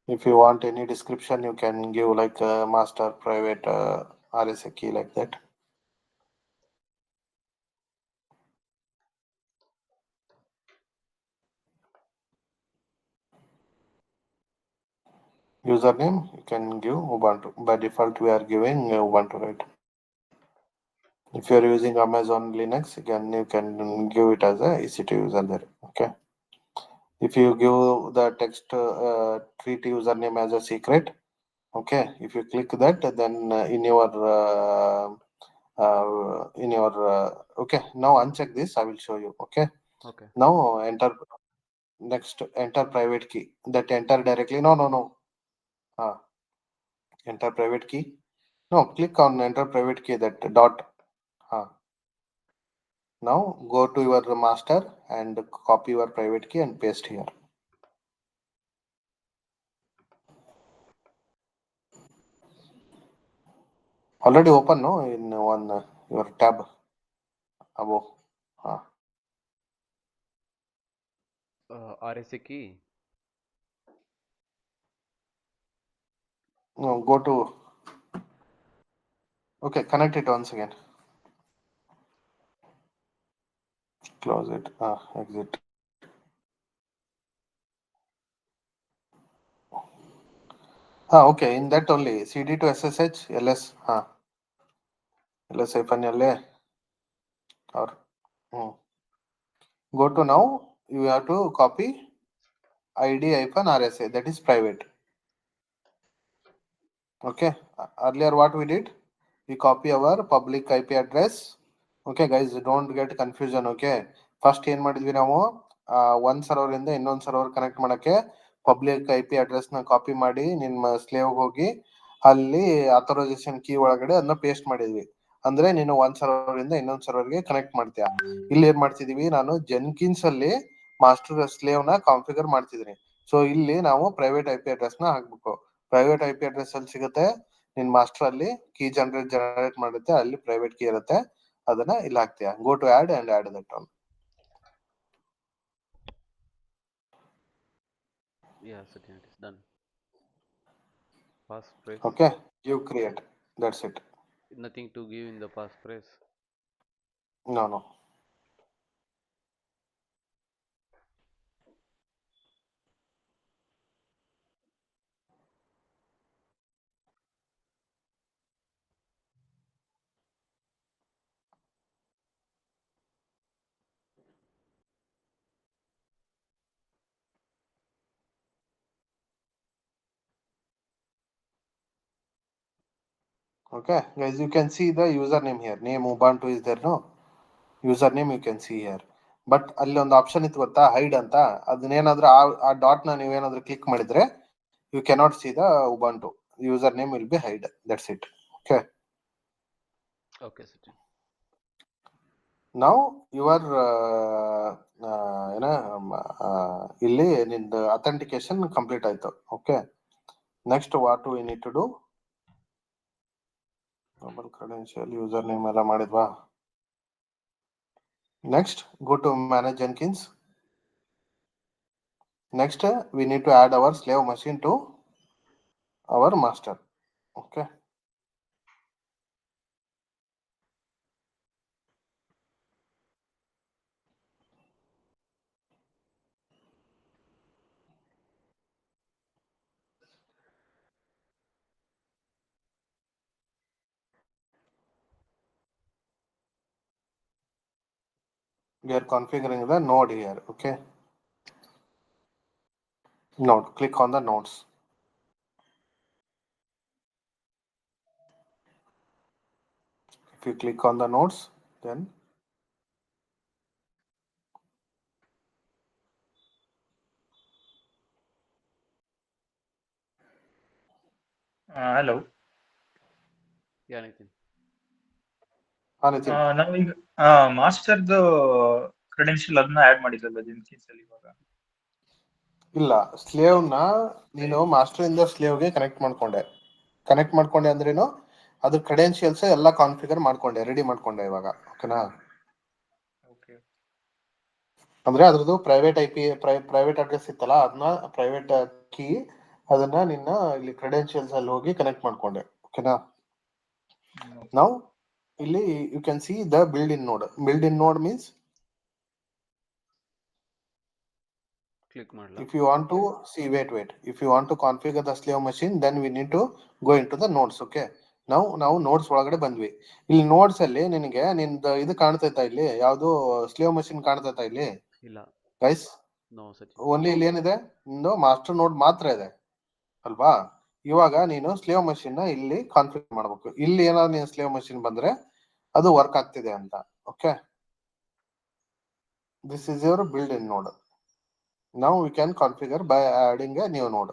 If you want any description, you can give like master private RSA key like that. Username you can give Ubuntu. By default, we are giving Ubuntu, right? If you are using Amazon Linux, again you can give it as a EC2 user there. Okay. If you give the text treat username as a secret, okay. If you click that, then in your okay. Now uncheck this. I will show you. Okay. Okay. Now enter next. Enter private key. That enter directly. No. Enter private key. No, click on enter private key. That dot. Now go to your master and copy your private key and paste here. Already open, no, in one your tab above. RSA key. No, go to. Okay, connect it once again. Close it. Exit. Okay. In that only CD to SSH ls. ls hyphen LA or go to now. You have to copy ID hyphen RSA. That is private. Okay. Earlier what we did, we copy our public IP address. Okay guys, don't get confusion. Okay, first ಏನ್ ಮಾಡಿದ್ವಿ ನಾವು ಒಂದ್ server ಇಂದ ಇನ್ನೊಂದ್ server connect ಮಾಡಕ್ಕೆ public IP address ನ copy ಮಾಡಿ ನಿಮ್ಮ ಸ್ಲೇವ್ ಹೋಗಿ ಅಲ್ಲಿ ಅಥರೈಸೇಷನ್ ಕೀ ಒಳಗಡೆ ಅದನ್ನ ಪೇಸ್ಟ್ ಮಾಡಿದ್ವಿ. ಅಂದ್ರೆ ನೀನು ಒಂದ್ ಸರ್ವರ್ ಇಂದ ಇನ್ನೊಂದ್ ಸರ್ವರ್ ಗೆ ಕನೆಕ್ಟ್ ಮಾಡ್ತೀಯ. ಇಲ್ಲಿ ಏನ್ ಮಾಡ್ತಿದೀವಿ, ನಾನು ಜೆನ್ಕಿನ್ಸ್ ಅಲ್ಲಿ ಮಾಸ್ಟರ್ ಸ್ಲೇವ್ ನ ಕಾನ್ಫಿಗರ್ ಮಾಡ್ತಿದೀನಿ. ಸೊ ಇಲ್ಲಿ ನಾವು ಪ್ರೈವೇಟ್ IP ಅಡ್ರೆಸ್ ನ ಹಾಕ್ಬೇಕು. ಪ್ರೈವೇಟ್ IP ಅಡ್ರೆಸ್ ಅಲ್ಲಿ ಸಿಗುತ್ತೆ, ನಿನ್ ಮಾಸ್ಟರ್ ಅಲ್ಲಿ ಕೀ ಜನರೇಟ್ ಮಾಡುತ್ತೆ, ಅಲ್ಲಿ ಪ್ರೈವೇಟ್ ಕೀ ಇರುತ್ತೆ, ಅದನ್ನ ಇಲ್ಲಿ ಹಾಕ್ತೀಯ. Go to add and add that one. Yeah, Satyan, it is done. Passphrase. Okay, give create. That's it. Nothing to give in the passphrase. No. Okay, guys, you can see the username here. Name Ubuntu is there, no? Username you can see here. But ಅಲ್ಲಿ ಒಂದು option ಇತ್ತು ಗೊತ್ತಾ, hide ಅಂತ. ಅದನ್ನೇನಾದ್ರೂ ಆ dot ನ ನೀವೇನಾದ್ರೂ click ಮಾಡಿದ್ರೆ you cannot see the Ubuntu. Username will be hide. That's it. Okay. Okay, Satyan. Now your ಇಲ್ಲಿ ನಿಂದು ಅಥೆಂಟಿಕೇಶನ್ ಕಂಪ್ಲೀಟ್ ಆಯ್ತು. Okay, next what we need to do, mobile credential user name ಎಲ್ಲ ಮಾಡಿದ್ವಾ. Next go to manage Jenkins. Next we need to add our slave machine to our master. Okay. We are configuring the node here. Okay. Node. Click on the nodes. If you click on the nodes, then Hello. Yeah, Nitin. Nitin. ನಾವೀಗ ಮಾಸ್ಟರ್ದು ಕ್ರೆಡೆನ್ಶಿಯಲ್ ಅದನ್ನ add ಮಾಡಿದ್ರಲ್ಲ ಜೆನ್ಕಿನ್ಸ್ ಅಲ್ಲಿ ಇವಾಗ. ಇಲ್ಲ, slave ನ ನೀನು master ಇಂದ slave ಗೆ ಕನೆಕ್ಟ್ ಮಾಡ್ಕೊಂಡೆ ಅಂದ್ರೇನು ಅದ್ರ ಕ್ರೆಡೆನ್ಶಿಯಲ್ಸ್ ಎಲ್ಲ ಕಾನ್ಫಿಗರ್ ಮಾಡ್ಕೊಂಡೆ, ರೆಡಿ ಮಾಡ್ಕೊಂಡೆ ಇವಾಗ. ಓಕೆನಾ? ಓಕೆ. ಅಂದ್ರೆ ಅದ್ರದ್ದು ಪ್ರೈವೇಟ್ ಅಡ್ರೆಸ್ ಇತ್ತಲ್ಲ, ಅದನ್ನ ಪ್ರೈವೇಟ್ ಕೀ ಅದನ್ನ ನಿನ್ನ ಇಲ್ಲಿ ಕ್ರೆಡೆನ್ಶಿಯಲ್ಸ್ ಅಲ್ಲಿ ಹೋಗಿ ಕನೆಕ್ಟ್ ಮಾಡ್ಕೊಂಡೆ. ಓಕೆನಾ? ನಾವು ಇಲ್ಲಿ you can see the build in node means click ಮಾಡಲ. if you want to see, wait, if you want to configure the slave machine, then we need to go into the nodes. Okay, ನಾವು notes ಒಳಗಡೆ ಬಂದ್ವಿ. ಇಲ್ಲಿ notes ಅಲ್ಲಿ ನಿನಗೆ ನಿಂದ ಇದು ಕಾಣ್ತೈತಾ? ಇಲ್ಲಿ ಯಾವ್ದು ಸ್ಲೇವ್ ಮಷಿನ್ ಕಾಣ್ತೈತಾ ಇಲ್ಲಿ? ಇಲ್ಲ ಗೈಸ್, ನೋ ಸಚಿನ್. ಓನ್ಲಿ ಇಲ್ಲಿ ಏನಿದೆ, ನಿಂದು ಮಾಸ್ಟರ್ ನೋಡ್ ಮಾತ್ರ ಇದೆ ಅಲ್ವಾ? ಇವಾಗ ನೀನು ಸ್ಲೇವ್ ಮಷಿನ್ ನ ಇಲ್ಲಿ ಕಾನ್ಫಿಗರ್ ಮಾಡ್ಬೇಕು. ಇಲ್ಲಿ ಏನಾದ್ರು ನೀನು ಸ್ಲೇವ್ ಮಷಿನ್ ಬಂದ್ರೆ ಅದು ವರ್ಕ್ ಆಗ್ತಿದೆ ಅಂತ. Okay, this is your build in ನೋಡ್. Now we can configure by adding a new node.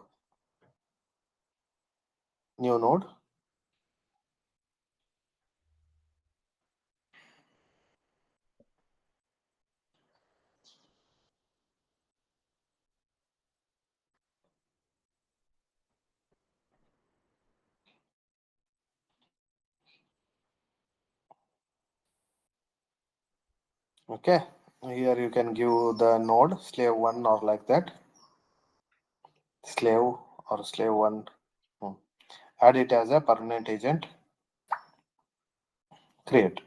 Okay, here you can give the node slave 1 or like that. Slave or slave 1. Add it as a permanent agent. Create.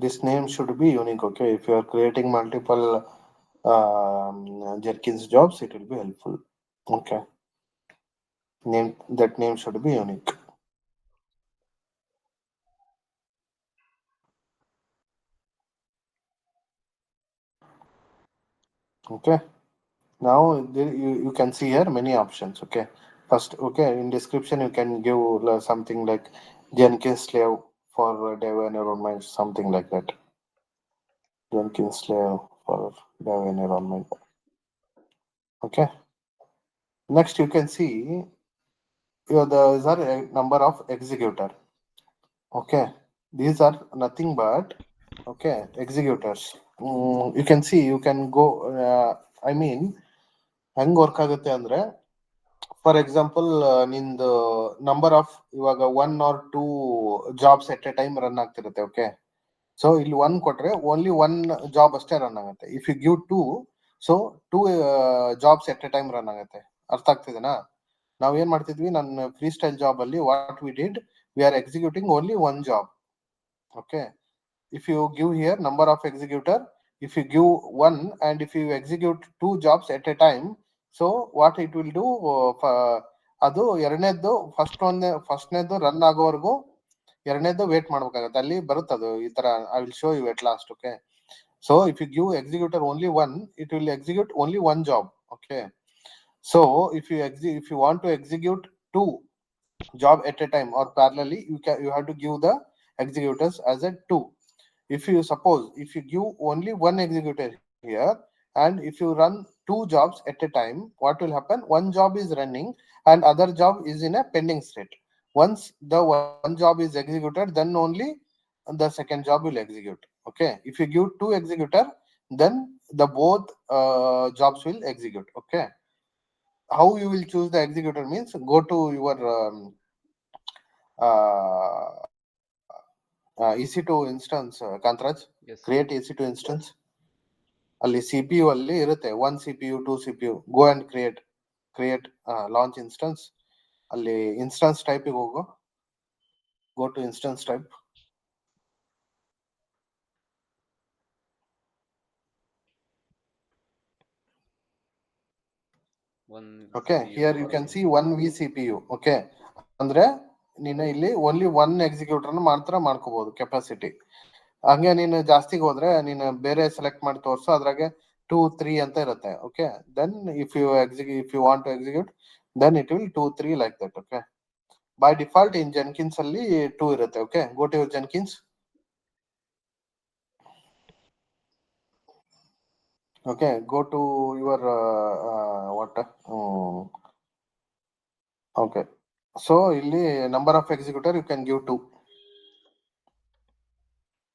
This name should be unique. Okay, if you are creating multiple Jenkins jobs, it will be helpful. Okay, that name should be unique. Okay, now you can see here many options. Okay, first, okay, in description you can give something like Jenkins slave for dev environment, something like that. Jenkins slave for dev environment. Okay, next you can see these are a number of executor. Okay, these are nothing but executors. You can see, you can go I mean ಹೆಂಗ್ work ಆಗುತ್ತೆ ಅಂದ್ರೆ, for example ನಿಂದು number of ಇವಾಗ 1 or 2 jobs at a time run ಆಗ್ತಿರುತ್ತೆ. Okay, so ಇಲ್ಲಿ 1 ಕೊಟ್ರೆ only 1 job ಅಷ್ಟೇ run ಆಗುತ್ತೆ. If you give 2, so 2 jobs at a time run ಆಗುತ್ತೆ. ಅರ್ಥ ಆಗ್ತಿದೆನಾ? ನಾವ್ ಏನ್ ಮಾಡ್ತಿದ್ವಿ, ನನ್ನ ಫ್ರೀ ಸ್ಟೈಲ್ ಜಾಬ್ ಅಲ್ಲಿ what we did, we are executing only 1 job. Okay, if you give here number of executor, if you give 1 and if you execute 2 jobs at a time, so what it will do, ಅದು ಎರಡನೇದ್ದು ಫಸ್ಟ್ನೇದ್ದು run ಆಗೋವರೆಗೂ ಎರಡನೇದ್ದು wait ಮಾಡ್ಬೇಕಾಗತ್ತೆ. ಅಲ್ಲಿ ಬರುತ್ತೆ ಅದು ಈ ತರ. I will show you at last. Okay, so if you give executor only 1, it will execute only 1 job. Okay, so if you want to execute 2 job at a time or parallelly, you have to give the executors as a 2. If you give only 1 executor here and if you run 2 jobs at a time, what will happen? One job is running and other job is in a pending state. Once the one job is executed, then only the second job will execute. Okay, if you give 2 executor, then the both jobs will execute. Okay, how you will choose the executor means, go to your EC2 instance, Kantraj. Yes. Create EC2 instance. ಅಲ್ಲಿ CPU ಅಲ್ಲಿ ಇರುತ್ತೆ 1 CPU 2 CPU. Go and create launch instance. ಅಲ್ಲಿ instance type ಗೆ ಹೋಗು. Go to instance type. Okay, here you can see 1 vCPU. Okay, ಅಂದ್ರೆ ನೀನು ಇಲ್ಲಿ only 1 executor ಮಾತ್ರ ಮಾಡ್ಕೋಬಹುದು ಕೆಪಾಸಿಟಿ. ಹಂಗೆ ನೀನು ಜಾಸ್ತಿಗೆ ಹೋದ್ರೆ ನೀನು ಬೇರೆ ಸೆಲೆಕ್ಟ್ ಮಾಡಿ ತೋರ್ಸು, ಅದ್ರಾಗೆ 2 3 ಅಂತ ಇರುತ್ತೆ. Okay, then if you want to execute, then it will 2 3 like that. Okay, by default in Jenkins ಅಲ್ಲಿ 2 ಇರುತ್ತೆ. Okay, go to your Jenkins. Okay, go to your what. Okay, so ಇಲ್ಲಿ number of executor you can give 2.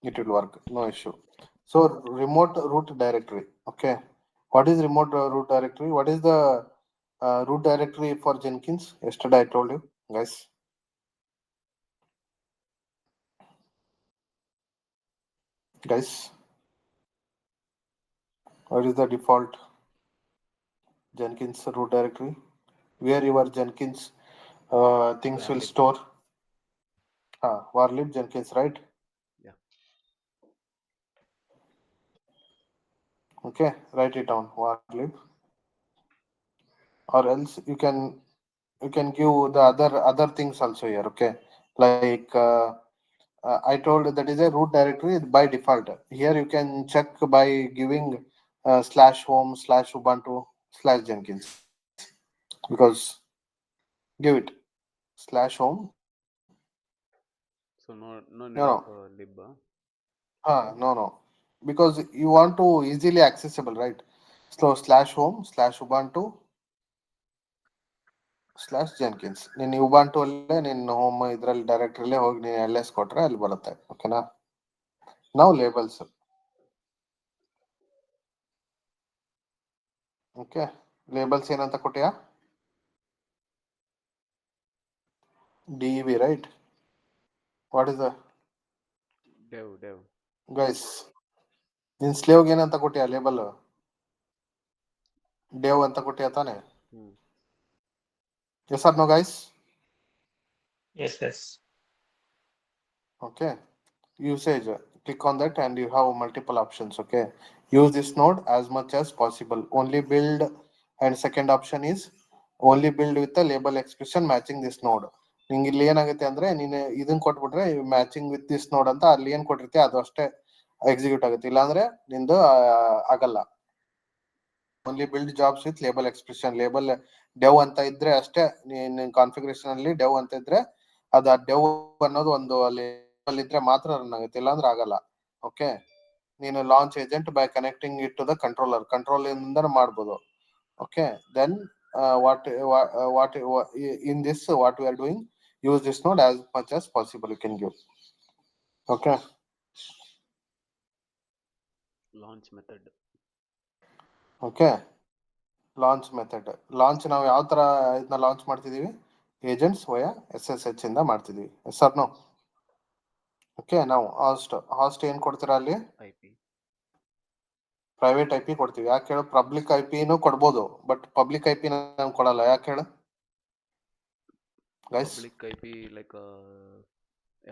it will work, no issue. So remote root directory, okay. What is remote root directory? What is the root directory for Jenkins? Yesterday I told you guys. Guys, what is the default Jenkins root directory where your Jenkins things will Varlib. store? Varlib Jenkins, right? Yeah. Okay, write it down, Varlib. Or else you can give the other things also here, okay. Like I told that is a root directory by default. Here you can check by giving slash home slash ubuntu slash Jenkins, because give it slash home. So no No, need no. of lib. No, because you want to easily accessible, right? So slash home slash ubuntu slash Jenkins. ನೀನು Ubuntu ಅಲ್ಲೇ ನಿನ್ನ home ಇದ್ರಲ್ಲಿ ಡೈರೆಕ್ಟ್ರಲ್ಲೇ ಹೋಗಿ ನೀನು L S ಕೊಟ್ರೆ ಅಲ್ಲಿ ಬರುತ್ತೆ, ಓಕೆನಾ. ನಾವು ಲೇಬಲ್ಸ್, ಓಕೆ. ಲೇಬಲ್ಸ್ ಏನಂತ ಕೊಟ್ಟಿಯಾ? DEV, right? What is the dev guys? ನಿನ್ ಸ್ಲೇವ್ಗೆ ಏನಂತ ಕೊಟ್ಟಿಯಾ ಲೇಬಲ್? ಡೇವ್ ಅಂತ ಕೊಟ್ಟಿಯಾ ತಾನೆ? Yes or no guys? Yes, yes. Okay. Usage, click on that and you have multiple options, okay. Use this node as much as possible. Only build, and second option is only build with the label expression matching this node. ನಿಂಗೆ ಇಲ್ಲಿ ಏನಾಗುತ್ತೆ ಅಂದ್ರೆ ನೀನು ಇದನ್ನ ಕೊಟ್ಬಿಟ್ರೆ matching with this ನೋಡ್ ಅಂತ ಅಲ್ಲಿ ಏನ್ ಕೊಟ್ಟಿರ್ತೀಯ ಅದು ಅಷ್ಟೇ ಎಕ್ಸಿಕ್ಯೂಟ್ ಆಗುತ್ತೆ, ಇಲ್ಲಾಂದ್ರೆ ನಿಂದು ಆಗಲ್ಲ. Only build jobs with label expression. Label dev ಅಂತ ಇದ್ರೆ ಅಷ್ಟೇ, ನಿನ್ ಕಾನ್ಫಿಗರೇಷನ್ ಅಲ್ಲಿ ಡೆವ್ ಅಂತ ಇದ್ರೆ ಅದು ಡೆವ್ ಅನ್ನೋದು ಒಂದು ಲೇಬಲ್ ಇದ್ರೆ ಮಾತ್ರ ರನ್ ಆಗುತ್ತೆ, ಇಲ್ಲಾಂದ್ರೆ ಆಗಲ್ಲ, ಓಕೆ. ನೀನು launch agent by connecting it to the control ಇಂದ ಮಾಡ್ಬೋದು, okay. Then what in this what we are doing, use this node as much as possible you can give, okay. launch method. Okay, launch method. Launch ನಾವು ಯಾವ ತರ ಇದನ್ನ launch ಮಾಡ್ತಿದೀವಿ? Agents via SSH ಇಂದ ಮಾಡ್ತಿದೀವಿ, S or no? Okay. ನಾವು hoist ಏನ್ ಕೊಡ್ತೀರಾ ಅಲ್ಲಿ? IP. ಪ್ರೈವೇಟ್ IP ಕೊಡ್ತೀವಿ. ಯಾಕೆ ಹೇಳು? ಪಬ್ಲಿಕ್ IP ನು ಕೊಡ್ಬೋದು, ಬಟ್ ಪಬ್ಲಿಕ್ IP ನಾನು ಕೊಡಲ್ಲ. ಯಾಕೆ ಹೇಳು ಗೈಸ್? ಪಬ್ಲಿಕ್ IP ಲೈಕ್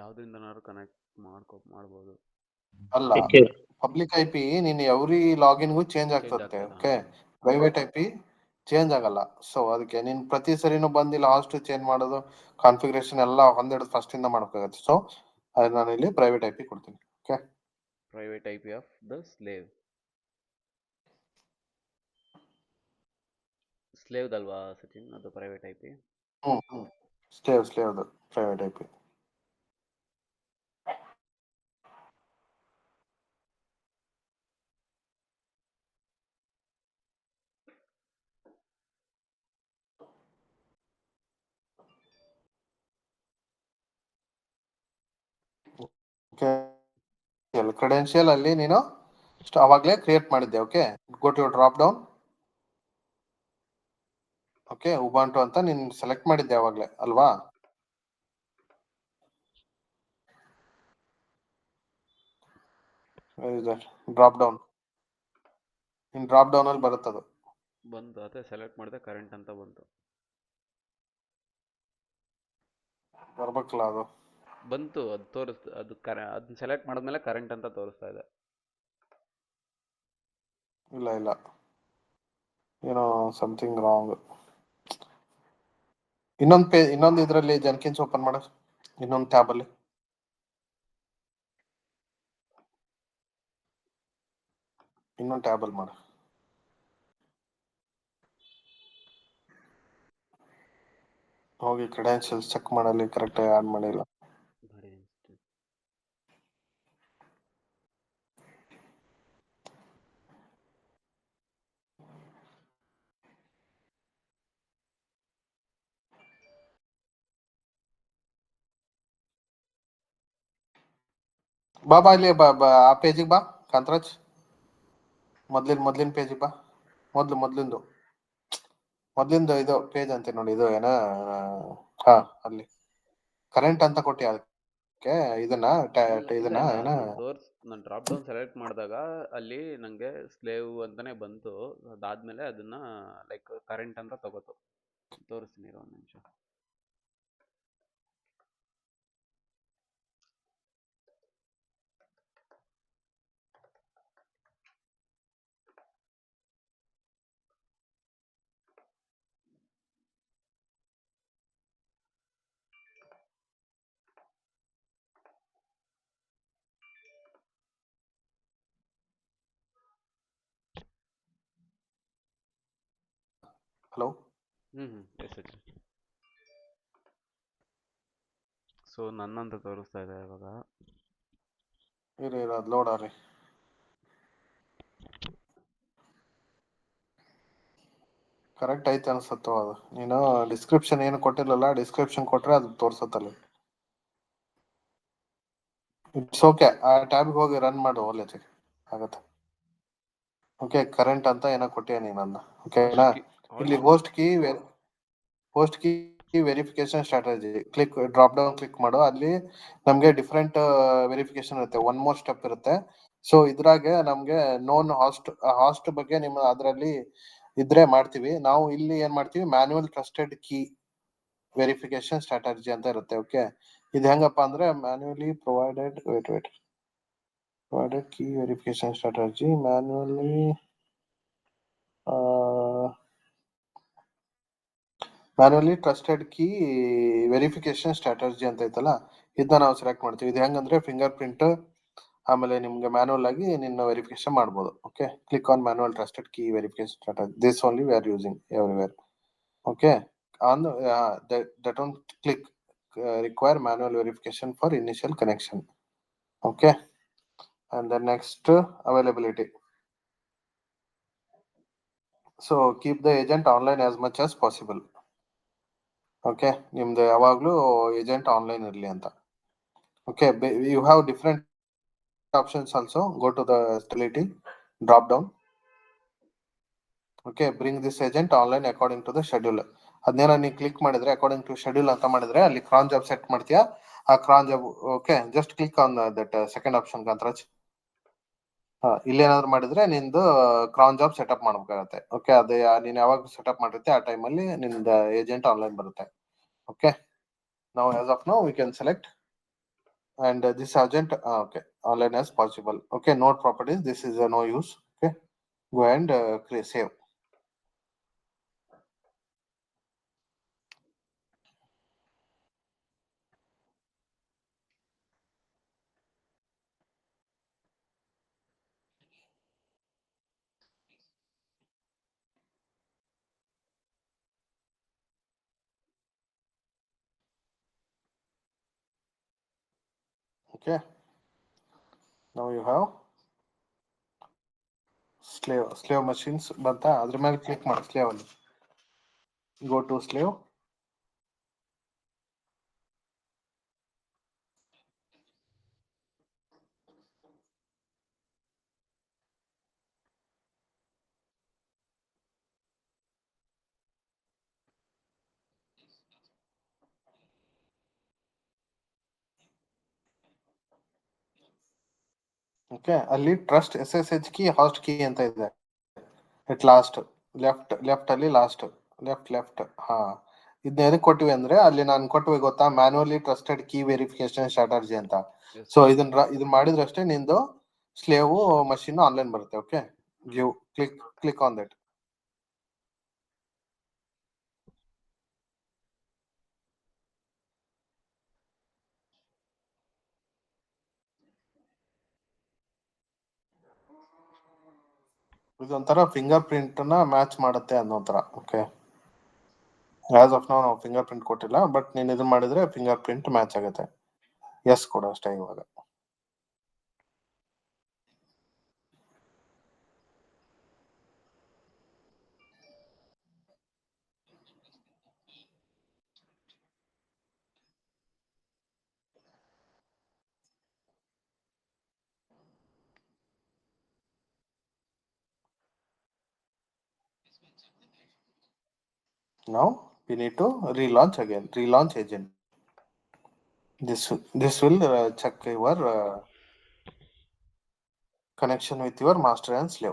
ಯಾವ್ದ್ರಿಂದನಾದ್ರು ಕನೆಕ್ಟ್ ಮಾಡ್ಬೋದು. ಅಲ್ಲ, ಪಬ್ಲಿಕ್ IP ನೀನು ಎವ್ರಿ ಲಾಗಿನ್ಗೂ ಚೇಂಜ್ ಆಗ್ತದೆ, ಓಕೆ. ಪ್ರೈವೇಟ್ IP ಚೇಂಜ್ ಆಗಲ್ಲ. ಸೊ ಅದಕ್ಕೆ ನೀನ್ ಪ್ರತಿ ಸರಿನೂ ಬಂದಿಲ್ಲ ಹಾಸ್ಟ್ ಚೇಂಜ್ ಮಾಡೋದು, ಕಾನ್ಫಿಗರೇಷನ್ ಎಲ್ಲ ಒಂದೆರಡು ಫಸ್ಟ್ ಇಂದ ಮಾಡ್ಬೇಕಾಗತ್ತೆ. ಸೊ ಅದು ನಾನು ಇಲ್ಲಿ ಪ್ರೈವೇಟ್ IP ಕೊಡ್ತೀನಿ, okay. Private IP of the ಸ್ಲೇವ್ದಲ್ವಾ ಸಚಿನ್ ಅದು ಪ್ರೈವೇಟ್ IP? ಸ್ಲೇವ್ ಅದು ಪ್ರೈವೇಟ್ IP. ಕ್ರೆಡೆನ್ಶಿಯಲ್ ಅಲ್ಲಿ ನೀನು ಅವಾಗಲೇ ಕ್ರಿಯೇಟ್ ಮಾಡಿದ್ದೆ, okay. Go to drop down, okay. Ubuntu ಅಂತ ನೀನು ಸೆಲೆಕ್ಟ್ ಮಾಡಿದ್ದೆ ಅವಾಗಲೇ ಅಲ್ವಾ? Drop down, in drop down ಅಲ್ಲಿ ಬರುತ್ತದು. ಬಂತು, ಅದೇ ಸೆಲೆಕ್ಟ್ ಮಾಡಿದೆ, ಕರೆಂಟ್ ಅಂತ ಬಂತು. ಬರ್ಬೇಕಲ್ಲ ಅದು. ಬಂತು, ಅದು ತೋರಿಸ್ತು, ಅದನ್ನ ಸೆಲೆಕ್ಟ್ ಮಾಡಿದ್ಮೇಲೆ ಕರೆಂಟ್ ಅಂತ ತೋರಿಸ್ತಾ ಇದೆ. ಇಲ್ಲ ಏನೋ ಸಮಥಿಂಗ್ ರಾಂಗ್. ಇನ್ನೊಂದು ಇದರಲ್ಲಿ ಜೆನ್ಕಿನ್ಸ್ ಓಪನ್ ಮಾಡ, ಇನ್ನೊಂದು ಟ್ಯಾಬ್ ಅಲ್ಲಿ. ಇನ್ನೊಂದು ಟ್ಯಾಬ್ ಅಲ್ಲಿ ಮಾಡ. ಹೋಗಿ ಕ್ರೆಡೆನ್ಶಿಯಲ್ಸ್ ಚೆಕ್ ಮಾಡಲಿ, ಕರೆಕ್ಟ್ ಆಗಿ ಆಡ್ ಮಾಡಿಲ್ಲ. ಬಾ ಇಲ್ಲಿ ಬಾ ಆ ಪೇಜಿಗೆ ಬಾ ಕಾಂತರಾಜ್. ಮೊದ್ಲಿನ ಪೇಜಿಗೆ ಬಾ. ಮೊದ್ಲಿಂದು ಇದು ಪೇಜ್ ಅಂತೆ ನೋಡಿ, ಇದು ಏನ, ಹಾ ಅಲ್ಲಿ ಕರೆಂಟ್ ಅಂತ ಕೊಟ್ಟಿ ಅದಕ್ಕೆ ಇದನ್ನ ಇದನ್ನ ಏನ. ನಾನು ಡ್ರಾಪ್ ಡೌನ್ ಸೆಲೆಕ್ಟ್ ಮಾಡಿದಾಗ ಅಲ್ಲಿ ನನಗೆ ಸ್ಲೇವ್ ಅಂತಾನೆ ಬಂತು. ಅದಾದ್ಮೇಲೆ ಅದನ್ನ ಲೈಕ್ ಕರೆಂಟ್ ಅಂತ ತಗೋತು. ತೋರಿಸ್ತೀನಿ ಒಂದು ನಿಮಿಷ. ಹಲೋ. S H. ಸೊ ನನ್ನಂತ ತೋರಿಸ್ತಾ ಇದೆ ಇವಾಗ. ಇರಿ ಅದು ಲೋಡ್ ಆಗ್ರಿ. ಕರೆಕ್ಟ್ ಐತೆ ಅನ್ಸತ್ತು ಅದು. ನೀನು ಡಿಸ್ಕ್ರಿಪ್ಷನ್ ಏನು ಕೊಟ್ಟಿಲ್ಲಲ್ಲ, ಡಿಸ್ಕ್ರಿಪ್ಷನ್ ಕೊಟ್ರೆ ಅದು ತೋರ್ಸತ್ತಲ್ಲಿ. It's okay. ಆ ಟ್ಯಾಬ್ಗೆ ಹೋಗಿ ರನ್ ಮಾಡು, ಒಳ್ಳೆ ಆಗತ್ತೆ. ಓಕೆ, ಕರೆಂಟ್ ಅಂತ ಏನೋ ಕೊಟ್ಟಿಯ ನೀನನ್ನ. ಓಕೆನಾ? ಇಲ್ಲಿ host key verification strategy click, drop down click ಮಾಡು. ಅಲ್ಲಿ ನಮ್ಗೆ ಡಿಫ್ರೆಂಟ್ ವೆರಿಫಿಕೇಶನ್ ಇರುತ್ತೆ, ಒನ್ ಮೋರ್ ಸ್ಟೆಪ್ ಇರುತ್ತೆ. ಸೊ ಇದ್ರಾಗೆ ನಮ್ಗೆ ನೋನ್ ಹಾಸ್ಟ್ ಬಗ್ಗೆ ನಿಮ್ಮ ಅದರಲ್ಲಿ ಇದ್ರೆ ಮಾಡ್ತೀವಿ ನಾವು. ಇಲ್ಲಿ ಏನ್ ಮಾಡ್ತೀವಿ, manual trusted key verification strategy ಅಂತ ಇರುತ್ತೆ. ಓಕೆ, ಇದು ಹೆಂಗಪ್ಪ ಅಂದ್ರೆ manually provided key verification strategy manually trusted key verification strategy ಅಂತ ಐತಲ್ಲ, ಇದನ್ನ ನಾವು ಸೆಲೆಕ್ಟ್ ಮಾಡ್ತೀವಿ. ಇದು ಹೆಂಗಂದ್ರೆ ಫಿಂಗರ್ ಪ್ರಿಂಟ್, ಆಮೇಲೆ ನಿಮ್ಗೆ ಮ್ಯಾನ್ಯುವಲ್ ಆಗಿ ನಿನ್ನ ವೆರಿಫಿಕೇಶನ್ ಮಾಡ್ಬೋದು. Okay, click on manual trusted key verification strategy. This only we are using everywhere. Okay, on that one click require manual verification for initial connection. Okay, and the next availability. So keep the agent online as much as possible. Okay, ನಿಮ್ದು ಯಾವಾಗ್ಲೂ agent online ಇರಲಿ ಅಂತ. Okay, you have different options also. Go to the stability drop down. Okay, bring this agent online according to the schedule. ಅದನ್ನೇನ ನೀವು click ಮಾಡಿದ್ರೆ according to schedule ಅಂತ ಮಾಡಿದ್ರೆ ಅಲ್ಲಿ ಕ್ರಾನ್ job set ಮಾಡ್ತೀಯಾ, ಆ cron job. Okay, just click on that second option Kantaraj. ಇಲ್ಲೇನಾದ್ರು ಮಾಡಿದ್ರೆ ನಿಂದು ಕ್ರಾನ್ ಜಾಬ್ ಸೆಟಪ್ ಮಾಡ್ಬೇಕಾಗತ್ತೆ. ಓಕೆ, ಅದೇ ನೀನ್ ಯಾವಾಗ ಸೆಟಪ್ ಮಾಡಿರುತ್ತೆ ಆ ಟೈಮಲ್ಲಿ ನಿಂದ ಏಜೆಂಟ್ ಆನ್ಲೈನ್ ಬರುತ್ತೆ. ಓಕೆ, ನಾವು as of now we can select and this agent okay, online as possible. Okay, node properties, this is a no use. Okay, go and save. Okay, now you have slave machines ಬಂತಾ? ಅದ್ರ ಮೇಲೆ click ಮಾಡಿ slave ಅಲ್ಲಿ. Go to slave. Okay, ಅಲ್ಲಿ trust SSH key hoist key ಅಂತ ಇದೆ. ಎಟ್ last left ಅಲ್ಲಿ left. ಹಾ, ಇದನ್ನ ಎದಕ್ಕೆ ಕೊಟ್ಟಿವಿ ಅಂದ್ರೆ ಅಲ್ಲಿ ನಾನು ಕೊಟ್ಟಿವಿ ಗೊತ್ತಾ, manually trusted key verification strategy ಅಂತ. ಸೊ ಇದನ್ನ ಮಾಡಿದ್ರಷ್ಟೇ ನಿಂದು ಸ್ಲೇವ್ ಮಷೀನ್ ಆನ್ಲೈನ್ ಬರುತ್ತೆ. Okay, give click on that. ಇದೊಂಥರ ಫಿಂಗರ್ ಪ್ರಿಂಟ್ ನ ಮ್ಯಾಚ್ ಮಾಡುತ್ತೆ ಅನ್ನೋ ತರ. ಓಕೆ, ಆಸ್ ಆಫ್ ನಾವು ಫಿಂಗರ್ ಪ್ರಿಂಟ್ ಕೊಟ್ಟಿಲ್ಲ, ಬಟ್ ನೀನ್ ಇದನ್ನ ಮಾಡಿದ್ರೆ ಫಿಂಗರ್ ಪ್ರಿಂಟ್ ಮ್ಯಾಚ್ ಆಗುತ್ತೆ. ಎಸ್ ಕೊಡು ಅಷ್ಟೇ ಇವಾಗ. Now we need to relaunch again. Relaunch agent. This will check your connection with your master and slave.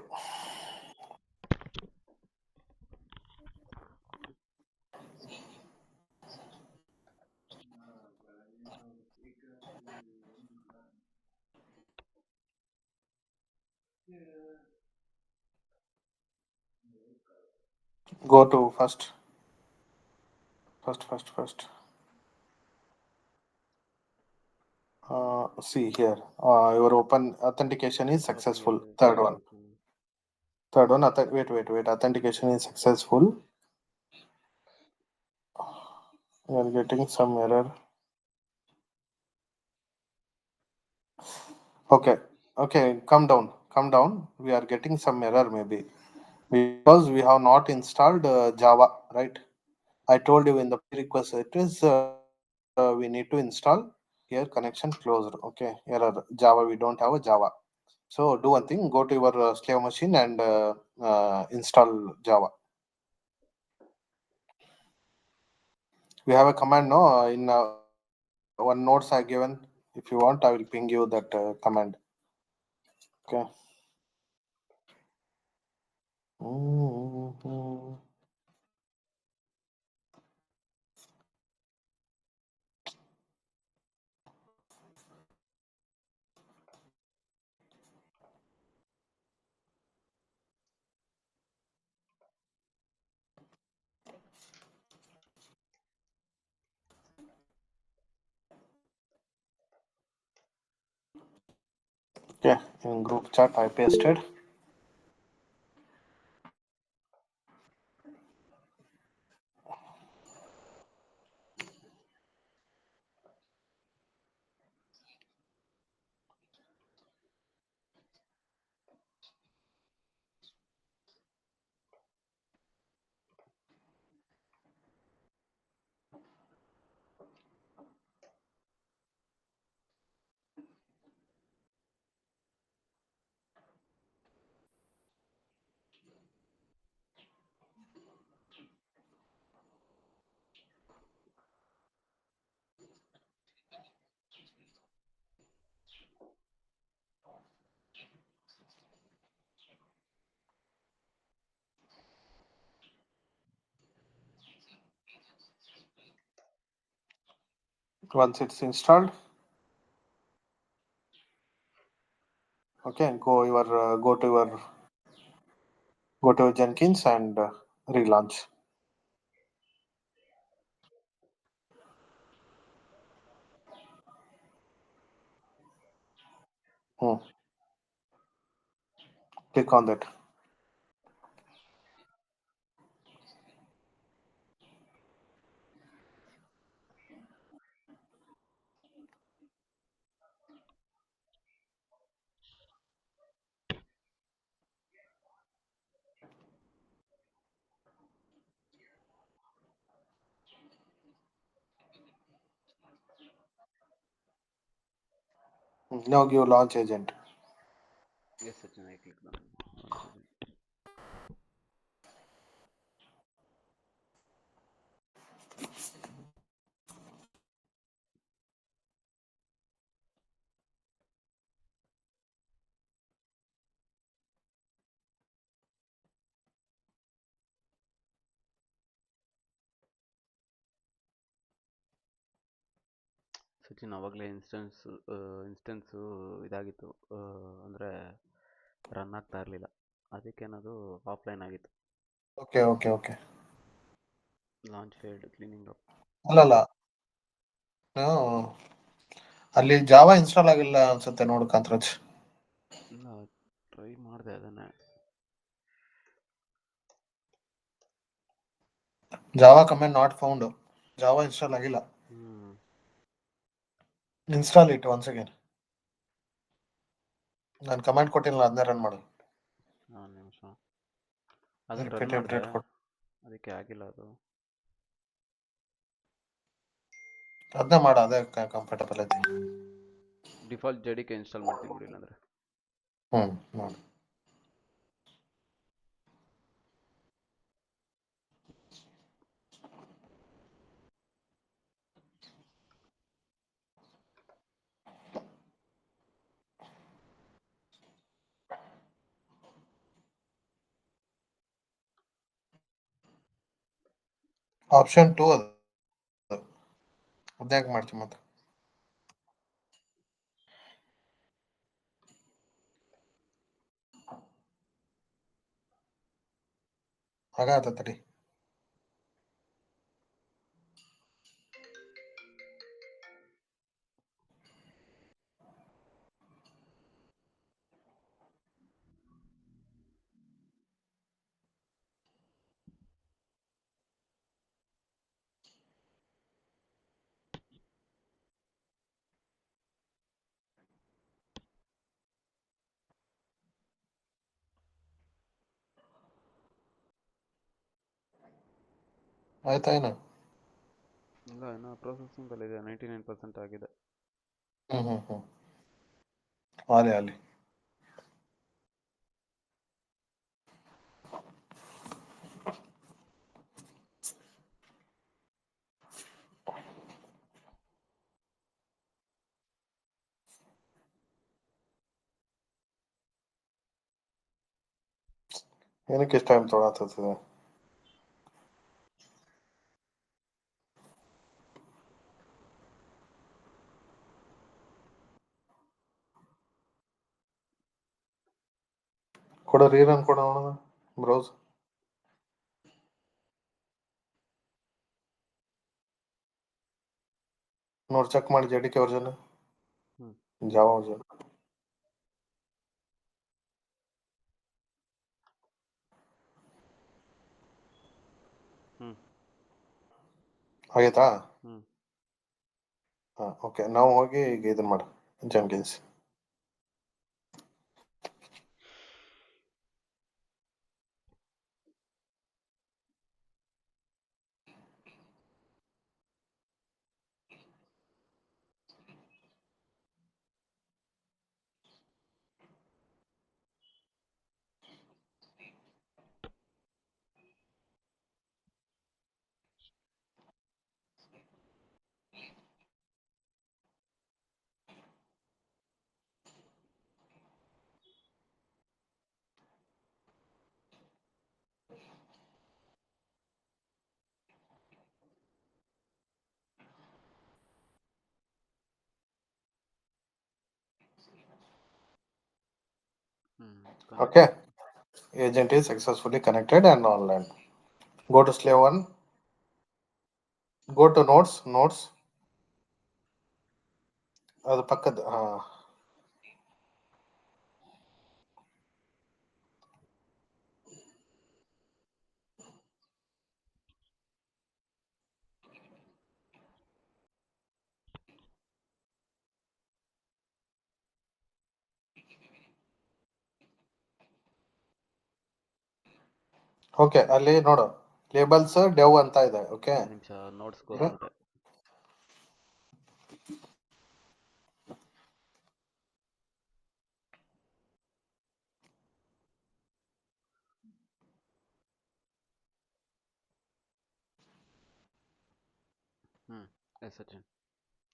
Go to first. See here. Your open authentication is successful. Third one. Wait. Authentication is successful. We are getting some error. Okay. Come down. We are getting some error maybe because we have not installed Java, right? I told you in the prerequisite it is we need to install here connection closed. Okay, error Java. We don't have a Java. So do one thing. Go to your slave machine and install Java. We have a command no in one notes I given. If you want, I will ping you that command. Okay. Okay, in group chat I pasted. Once it's installed, okay, go to your Jenkins and relaunch. Click on that. Now give launch agent. Yes, Sachin, I clicked on launch agent. Sachin ಅವಾಗಲೇ instance ಇದಾಗಿತ್ತು, ಅಂದರೆ run ಆಗ್ತಾ ಇರಲಿಲ್ಲ, ಅದಕ್ಕೇನದು offline ಆಗಿತ್ತು. Okay. Launch failed, cleaning up. ಅಲ್ಲಲ್ಲ, ಅಲ್ಲಿ Java install ಆಗಿಲ್ಲ ಅನ್ಸುತ್ತೆ ನೋಡು ಕಾಂತರಾಜ್. ಇಲ್ಲ, ಟ್ರೈ ಮಾಡಿದೆ ಅದನ್ನೇ. Java command not found. Java install ಆಗಿಲ್ಲ. Install it once again. ನಾನು ಕಮೆಂಟ್ ಕೊಟ್ಟಿಲ್ಲ, ಅದನ್ನೇ ರನ್ ಮಾಡು. ನಿಮಿಷ, ಅದನ್ನ ರನ್ ಮಾಡಿದೆ, ಅದಕ್ಕೆ ಆಗಿಲ್ಲ ಅದು. ಅದನ್ನೇ ಮಾಡು, ಅದೇ ಕಂಫರ್ಟಬಲ್ ಐತಿ. ಡಿಫಾಲ್ಟ್ ಜೆಡಿಕೆ ಇನ್ಸ್ಟಾಲ್ ಮಾಡ್ತೀನಿ ಬಿಡಿ, ಇಲ್ಲಾಂದ್ರೆ. ಮಾಡು. ಆಪ್ಷನ್ 2 ಅದು ಅದ್ಯಾಕೆ ಮಾಡ್ತೀವಿ ಮತ್ತೆ ಹಾಗಾತಡಿ ಆಯ್ತಾ ಏನು ಇಲ್ಲ ಇನ್ನೂ ಪ್ರೊಸೆಸಿಂಗಲ್ಲಿ ಇದೆ 99% ಆಗಿದೆ. ಆಲಿ ಏನಕ್ಕೆ ಇಷ್ಟು ಟೈಮ್ ತೊಗೊಳತ್ತದ ಕೊಡ ರೀರನ್ ಕೊಡ ನೋಡೋಣ ಬ್ರೌಸ್ ನೋಡಿ ಚೆಕ್ ಮಾಡಿ JDK ವರ್ಜನ್ ಜಾವಾ ವರ್ಜನ್ ಆಗೈತಾ ಹಾ ಓಕೆ ನಾವು ಹೋಗಿ ಈಗ ಇದನ್ನ ಮಾಡ ಜೆನ್ಕಿನ್ಸ್ Okay, agent is successfully connected and online. Go to slave 1. Go to nodes. ಅದು ಪಕ್ಕದ ಓಕೆ ಅಲ್ಲಿ ನೋಡು ಲೇಬಲ್ಸ್ ಡೆವ್ ಅಂತ ಇದೆ. ಓಕೆ ನಿಮಿಷ notes ಹೋಗ್ಬಿಟ್ಟೆ. Yes, Sachin.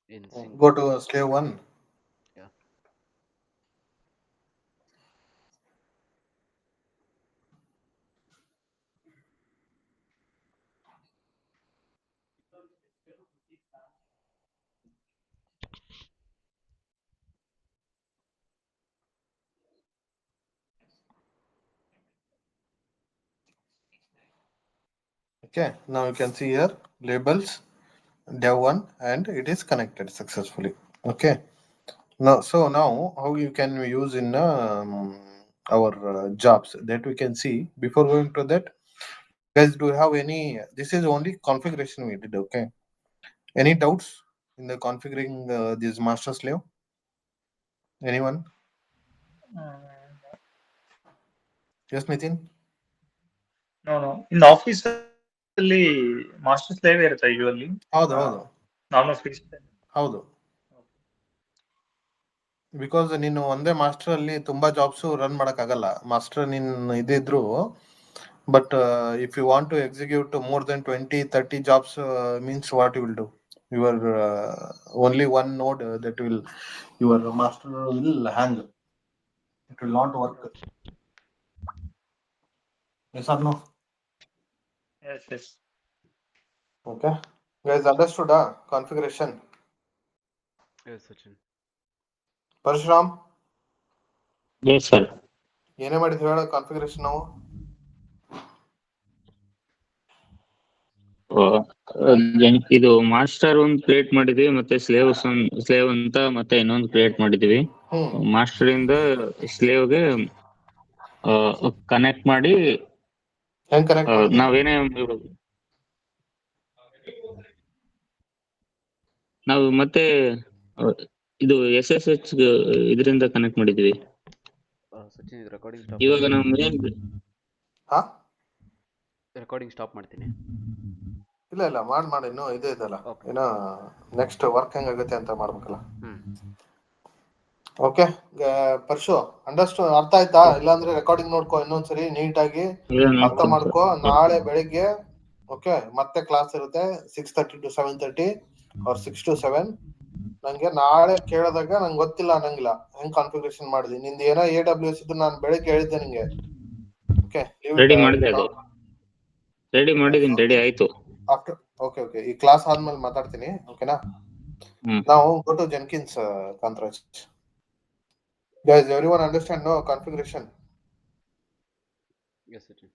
In sync. Go to slave 1. Yeah. Okay, now you can see here labels dev1 and it is connected successfully. Okay, now how you can use in our jobs that we can see. Before going to that, guys, do you have any? This is only configuration we did. Okay, any doubts in the configuring this master slave? Anyone? Yes, Nitin. No. In office ಅಲ್ಲಿ master slave ಇರುತ್ತೆ usually. ಹೌದು normal fix. ಹೌದು. Because ನೀನು ಒಂದೇ master ಅಲ್ಲಿ ತುಂಬಾ jobs run ಮಾಡಕ್ಕಾಗಲ್ಲ. Master ನೀನ್ ಇದಿದ್ರು but if you want to execute more than 20-30 jobs means what you will do? Your only one node that will your master will hang. It will not work. Yes or no? Yes. Okay, guys, understood configuration? Yes, Sachin. Parashuram Yes, sir. ಏನೇ ಮಾಡಿದ್ವಿ ಹೇಳ configuration ನಾವು? ಇದು master ಒಂದು create ಮಾಡಿದ್ವಿ, ಮತ್ತೆ slave ಅಂತ ಮತ್ತೆ ಇನ್ನೊಂದು ಕ್ರಿಯೇಟ್ ಮಾಡಿದ್ವಿ. ಮಾಸ್ಟರ್ ಇಂದ ಸ್ಲೇವ್ಗೆ ಕನೆಕ್ಟ್ ಮಾಡಿ ಹೆಂಗ್ ಕನೆಕ್ಟ್ ಮಾಡಿದ್ವಿ? ನಾವೇನೇ ನಾವು ಮತ್ತೆ ಇದು SSH ಇದರಿಂದ ಕನೆಕ್ಟ್ ಮಾಡಿದ್ವಿ. ಸಚಿನ್ ಇದು ರೆಕಾರ್ಡಿಂಗ್ ಸ್ಟಾಪ್ ಇವಾಗ ನಾವು ಹಾ ರೆಕಾರ್ಡಿಂಗ್ ಸ್ಟಾಪ್ ಮಾಡ್ತೀನಿ. ಇಲ್ಲ ಮಾಡಿ ಇನ್ನೂ ಇದೆ ಇದಲ್ಲ, ಏನೋ ನೆಕ್ಸ್ಟ್ ವರ್ಕ್ ಹೆಂಗಾಗುತ್ತೆ ಅಂತ ಮಾಡ್ಬೇಕಲ್ಲ. ಓಕೆ ಪರ್ಶು ಅರ್ಥ ಆಯ್ತಾ? ಇಲ್ಲಾಂದ್ರೆ ರೆಕಾರ್ಡಿಂಗ್ ನೋಡ್ಕೊ ಇನ್ನೊಂದ್ಸರಿ ನೀಟಾಗಿ ಅರ್ಥ ಮಾಡ್ಕೊ. ನಾಳೆ ಬೆಳಿಗ್ಗೆ ಓಕೆ ಮತ್ತೆ ಕ್ಲಾಸ್ ಇರುತ್ತೆ 6:30 to 7:30 or 6 to 7. ನಂಗೆ ನಾಳೆ ಕೇಳಿದಾಗ ನಂಗೆ ಗೊತ್ತಿಲ್ಲ ಅನ್ನಂಗಿಲ್ಲ ಹೆಂಗ್ ಕಾನ್ಫಿಗರೇಷನ್ ಮಾಡಿದ್ವಿ. ನಿಂದ ಏನೋ AWS ಇದ್ದು ನಾನು ಬೆಳಿಗ್ಗೆ ಹೇಳಿದ್ದೆ ನಿಂಗೆ. ಓಕೆ ರೆಡಿ ಮಾಡಿದೀನಿ, ರೆಡಿ ಆಯ್ತು. ಓಕೆ ಈ ಕ್ಲಾಸ್ ಆದ್ಮೇಲೆ ಮಾತಾಡ್ತೀನಿ. ಓಕೆನಾ? ನಾವು go to Jenkins, Kantharaj. Guys, everyone understand no configuration? Yes, Sachin.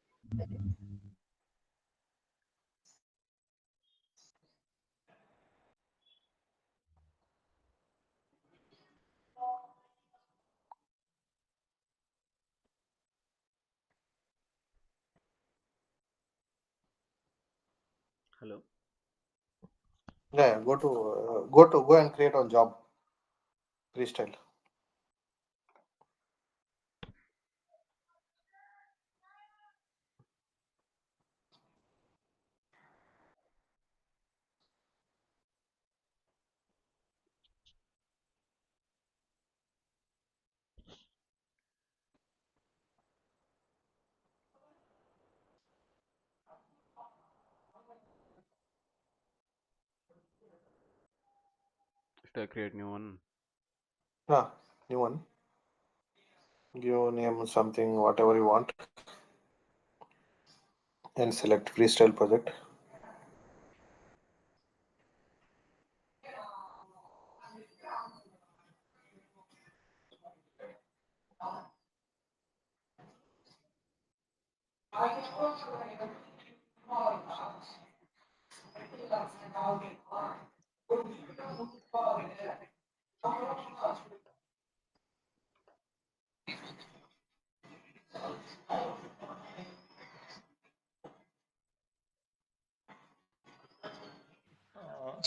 Hello. Yeah, go and create one job. Freestyle. Should I create new one? New one. Give name something, whatever you want, and select freestyle project.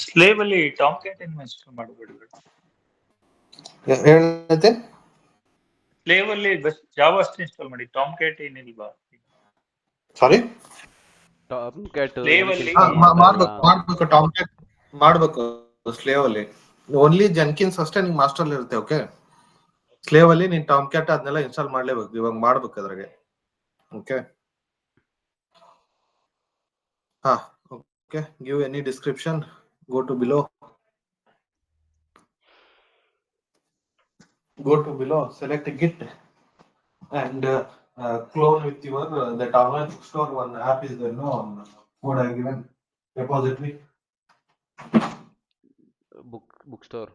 Slave ಅಲ್ಲಿ Tom cat install ಮಾಡಬೇಡಿ. ಹೇಳತ್ತೆ slave ಅಲ್ಲಿ bus Java ಅಷ್ಟೇ install ಮಾಡಿ, Tom cat ಏನಿಲ್ವಾ? ಸಾರಿ, Tom cat slave ಅಲ್ಲಿ ಮಾಡ್ಬೇಕು Tom cat ಮಾಡ್ಬೇಕು. Slave ಅಲ್ಲಿ only ಜೆನ್ಕಿನ್ಸ್ ಅಷ್ಟೇ ನಿಂಗೆ ಮಾಸ್ಟರ್ ಇರುತ್ತೆ. ಓಕೆ, ಸ್ಲೇವ್ ಅಲ್ಲಿ ನೀನ್ ಟಾಮ್ ಕ್ಯಾಟ್ ಅದನ್ನೆಲ್ಲ ಇನ್ಸ್ಟಾಲ್ ಮಾಡ್ಲೇಬೇಕು. ಇವಾಗ ಮಾಡ್ಬೇಕು ಅದ್ರಾಗೆ. Okay okay, give any description, go to below, select git and clone with your that online bookstore one app is there, no, on code I given repository bookstore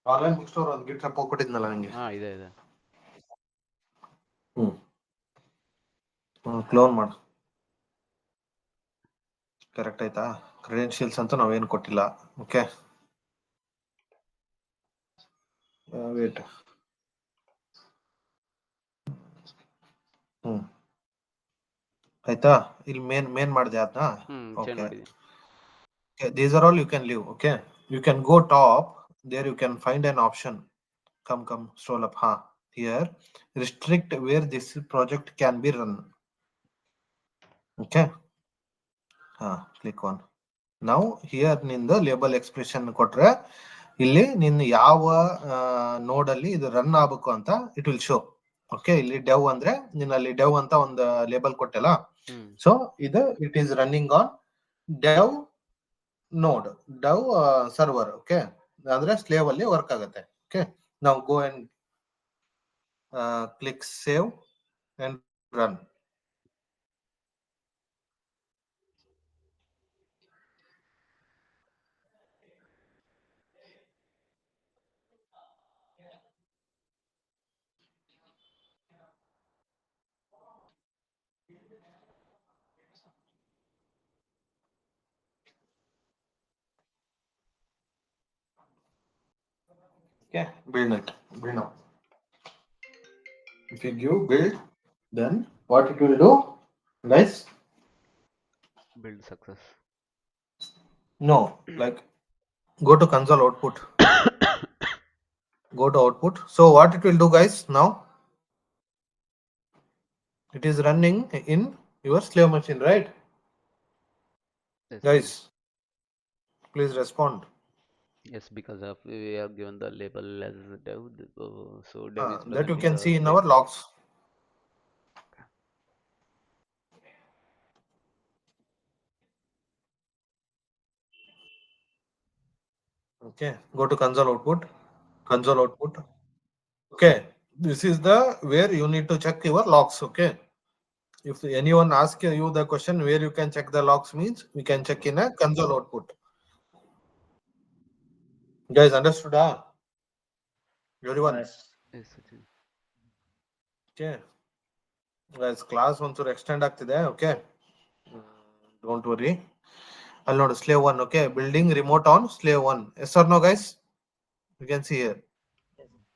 online bookstore on git repo ಕೊಟ್ಟಿದ್ನಲ್ಲ ನಿಮಗೆ. ಇದೆ clown ಮಾಡು. Correct ಆಯ್ತಾ? ಕ್ರೆಡೆನ್ಶಿಯಲ್ಸ್ ಅಂತ ನಾವೇನು ಕೊಟ್ಟಿಲ್ಲ. Okay wait. ಆಯ್ತಾ? ಇಲ್ಲಿ main ಮಾಡಿದೆ ಅದನ್ನ. ಓಕೆ, these are all you can leave. Okay, you can go top there, you can find an option. Come scroll up. Here restrict where this project can be run. Okay, click on. Now here ನಿಂದ label expression ಕೊಟ್ರೆ ಇಲ್ಲಿ ನಿನ್ನ ಯಾವ ನೋಡ್ ಅಲ್ಲಿ ಇದು run ಆಗಬೇಕು ಅಂತ ಇಟ್ ವಿಲ್ ಶೋ. ಓಕೆ, ಇಲ್ಲಿ ಡೆವ್ ಅಂದ್ರೆ ನೀನ್ ಅಲ್ಲಿ ಡೆವ್ ಅಂತ ಒಂದು ಲೇಬಲ್ ಕೊಟ್ಟೆಲ್ಲ. ಸೊ ಇದು it is running on dev ನೋಡ್, ಡವ್ ಸರ್ವರ್. ಓಕೆ, ಅಂದ್ರೆ ಸ್ಲೇವ್ ಅಲ್ಲಿ ವರ್ಕ್ ಆಗುತ್ತೆ. ಓಕೆ, ನಾವು go and click save and run. Okay, build it. Build now. If you give build, then what it will do, guys? Build success. No, like go to console output. Go to output. So what it will do, guys? Now it is running in your slave machine, right? Yes, Guys, please respond. yes, because of we have given the label as dev, so dev is That you presenting can the see in slave. our logs. Okay, go to console output. Console output. Okay, this is the where you need to check your logs. Okay, if anyone asks you the question where you can check the logs, means we can check in a console output. Guys, understood? Everyone. Yes. Yes, Sachin. Okay. Guys, class onಚೂರು extend ಆಗ್ತಿದೆ. Okay. Don't worry. I'll note slave 1. Okay, building remote on slave 1. Yes or no, guys? You can see here.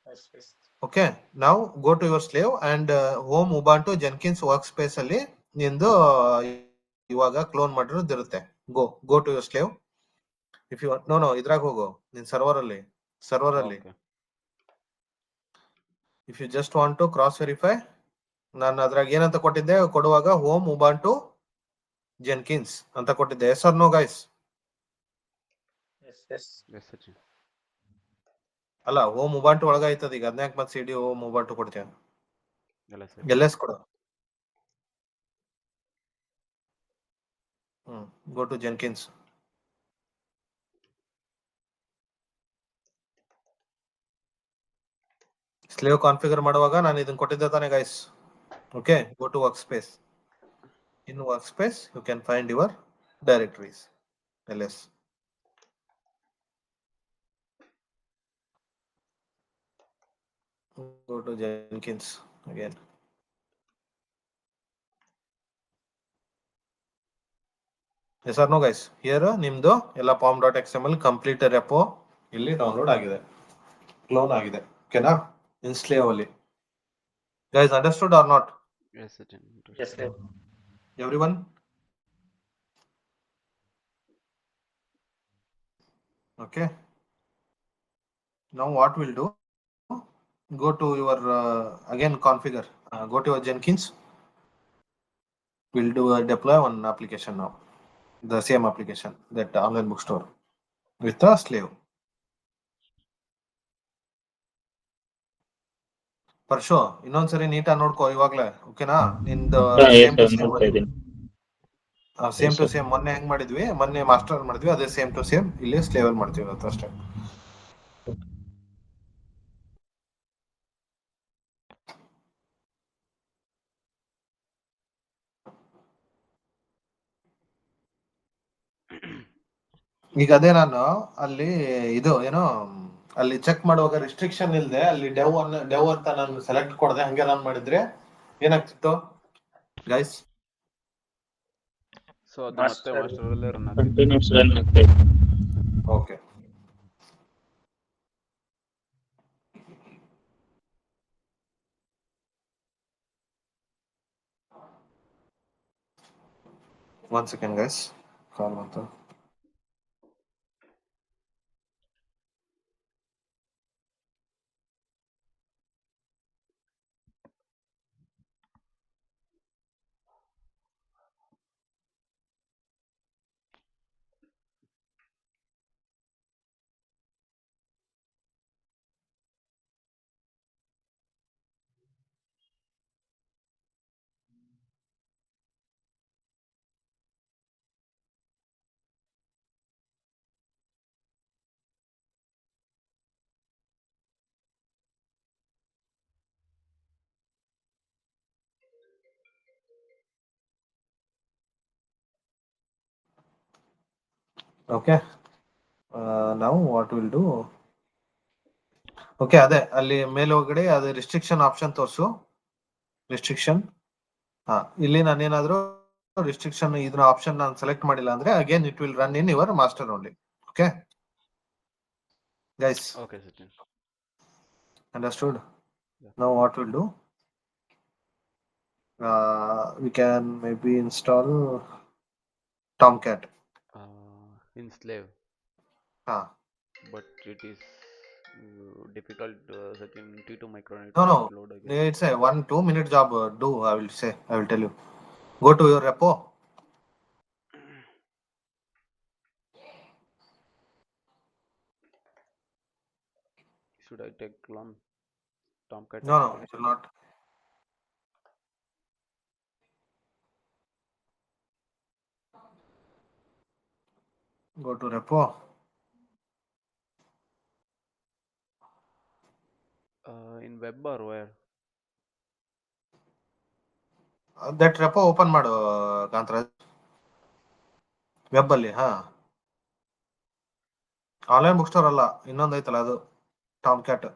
Yes. Okay, now go to your slave and home Ubuntu Jenkins workspace ಅಲ್ಲಿ ನಿಂದು ಇವಾಗ clown ಮಾಡಿರೋದು ಇರುತ್ತೆ. Go to your slave. If you no ಇದ್ರಾಗ ಹೋಗು ನಿನ್ server ಅಲ್ಲಿ. Okay. If you just want to cross verify, ನಾನು ಅದ್ರಾಗ ಏನಂತ ಕೊಟ್ಟಿದ್ದೆ ಕೊಡುವಾಗ ಹೋಮ್ ಉಬಾಂಟು ಜೆನ್ಕಿನ್ಸ್ ಅಂತ ಕೊಟ್ಟಿದ್ದೆ. Yes or no guys? Yes. Yes, Sachin. ಅಲ್ಲ ಹೋಮ್ ಉಬಾಂಟು ಒಳಗ ಐತದ ಈಗ 14 ಮತ್ತೆ ಸಿಡಿ ಹೋಮ್ ಉಬಾಂಟು ಕೊಡ್ತೀಯ. LS. LS ಕೊಡು. Go to Jenkins. Slave configure ಮಾಡುವಾಗ ನಾನು ಇದನ್ನ ಕೊಟ್ಟಿದ್ದೆ ತಾನೆ guys. Okay, go to workspace. In workspace you can find your directories. LS. Go to Jenkins again. Yes or no guys? Here ನಿಮ್ದು ಎಲ್ಲ pom.xml ಕಂಪ್ಲೀಟ್ ರೆಪೋ ಇಲ್ಲಿ download ಆಗಿದೆ, clown ಆಗಿದೆ. ಓಕೆನಾ? ಇನ್ ಸ್ಲೇವ್ ಅಲ್ಲಿ. Guys, understood or not? Yes, Sachin. Yes. Everyone? Okay. Now what we'll do? Go to your again configure. Go to your Jenkins. We'll do a deploy one application now. The same application, that online bookstore with a slave. Parshu ಇನ್ನೊಂದ್ಸರಿ ನೀಟಾಗಿ ನೋಡ್ಕೋ ಇವಾಗ್ಲೇ. ಓಕೆನಾ? ನಿಂದು same to same ಮೊನ್ನೆ ಹೆಂಗ್ ಮಾಡಿದ್ವಿ, ಮೊನ್ನೆ ಮಾಸ್ಟರ್ ಮಾಡಿದ್ವಿ, ಅದೇ ಸೇಮ್ ಟು ಸೇಮ್ ಇಲ್ಲಿ ಸ್ಲೇವ್ ಅಲ್ಲಿ ಮಾಡ್ತೀವಿ ಅಂತ ಅಷ್ಟೇ. ಈಗ ಅದೇ ನಾನು ಅಲ್ಲಿ ಇದು ಏನೋ ಅಲ್ಲಿ ಚೆಕ್ ಮಾಡುವಾಗ ರಿಸ್ಟ್ರಿಕ್ಷನ್ ಇಲ್ಲದೆ ಅಲ್ಲಿ ಡೆವ್ ಅಂತ ನಾನು ಸೆಲೆಕ್ಟ್ ಕೊಡದೆ ಹಂಗೆ ರನ್ ಮಾಡಿದ್ರೆ ಏನಾಗ್ತಿತ್ತು ಗೈಸ್? ಸೊ ಅದು ಮತ್ತೆ ಮಾಸ್ಟರ್ ಅಲ್ಲೇ ರನ್ ಆಗ್ತಿತ್ತು. ಕಂಟಿನ್ಯೂಸ್ ರನ್ ಆಗ್ತಾ ಇದೆ. ಓಕೆ, ಒನ್ ಸೆಕೆಂಡ್ ಗೈಸ್, ಕಾಲ್ ಅಂತ. ಓಕೆ, ನಾವು ವಾಟ್ ವಿಲ್ ಡೂ? ಓಕೆ, ಅದೇ ಅಲ್ಲಿ ಮೇಲ್ಗಡೆ ಅದು ರಿಸ್ಟ್ರಿಕ್ಷನ್ ಆಪ್ಷನ್ ತೋರಿಸು. ರಿಸ್ಟ್ರಿಕ್ಷನ್, ಇಲ್ಲಿ ನಾನೇನಾದ್ರೂ ರಿಸ್ಟ್ರಿಕ್ಷನ್ ಇದನ್ನ ಆಪ್ಷನ್ ನಾನು ಸೆಲೆಕ್ಟ್ ಮಾಡಿಲ್ಲ ಅಂದ್ರೆ again it will run in your master only. Okay guys? Okay Sachin. Understood? Yeah. Now what we'll do? We can maybe install Tomcat. In Slave, Ah, but it is difficult. Such in T2 micronet no, no. load again. It's a 1-2 minute job. Do I will say. I will tell you. Go to your repo. Should I take clone Tomcat No, no, it installation? will not. Go to repo. In web or where? That repo open ಮಾಡು Kantharaj. Web ಅಲ್ಲಿ online book store ಅಲ್ಲ, ಇನ್ನೊಂದು ಐತಲ್ಲ ಅದು Tom cat.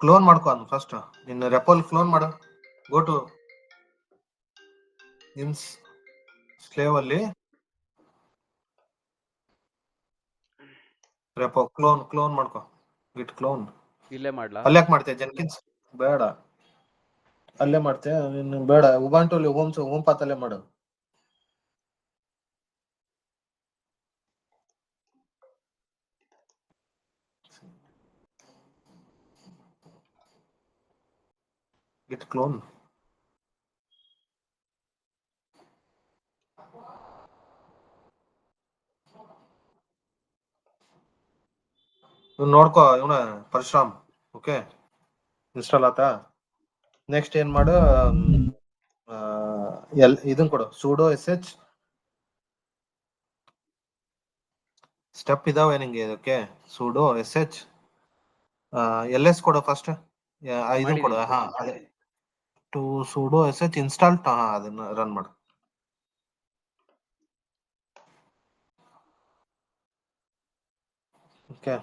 Clown ಮಾಡ್ಕೊ ಅದ್ first. ನಿನ್ನ ರೆಪೋಲ್ clown ಮಾಡು. ಗೋ ಟು ಇನ್ಸ್ ಸ್ಲೇವ್ ಅಲ್ಲಿ ರೆಪೋ ಕ್ಲೋನ್ ಮಾಡ್ಕೊ. ಗಿಟ್ ಕ್ಲೋನ್. ಇಲ್ಲೇ ಮಾಡ್ಲಾ? ಅಲ್ಲೇ ಯಾಕೆ ಮಾಡ್ತೀಯ ಜೆನ್ಕಿನ್ಸ್? ಬೇಡ, ಅಲ್ಲೇ ಮಾಡ್ತೀಯ ನೀನು? ಬೇಡ, ಉಬಾಂಟುಲಿ ಹೋಮ್ ಪಾತ್ ಅಲ್ಲೇ ಮಾಡು. Git clone. ನೋಡ್ಕೋ ಇವನ ಪರಶುರಾಮ್. ಓಕೆ, ಇನ್ಸ್ಟಾಲ್ ಆತಾ. ನೆಕ್ಸ್ಟ್ ಏನ್ ಮಾಡು, ಇದನ್ ಕೊಡು, ಸುಡೋ SH ಸ್ಟೆಪ್ ಇದಾವೆ ನಿಂಗೆ. ಓಕೆ, ಸುಡೋ SH LS ಕೊಡು ಫಸ್ಟ್. ಇದನ್ ಕೊಡು. ಮಾಡಿದೀನಿ. ಅದೇ ಟು ಸುಡೋ SH ಇನ್ಸ್ಟಾಲ್. ಅದನ್ನ ರನ್ ಮಾಡು. Okay,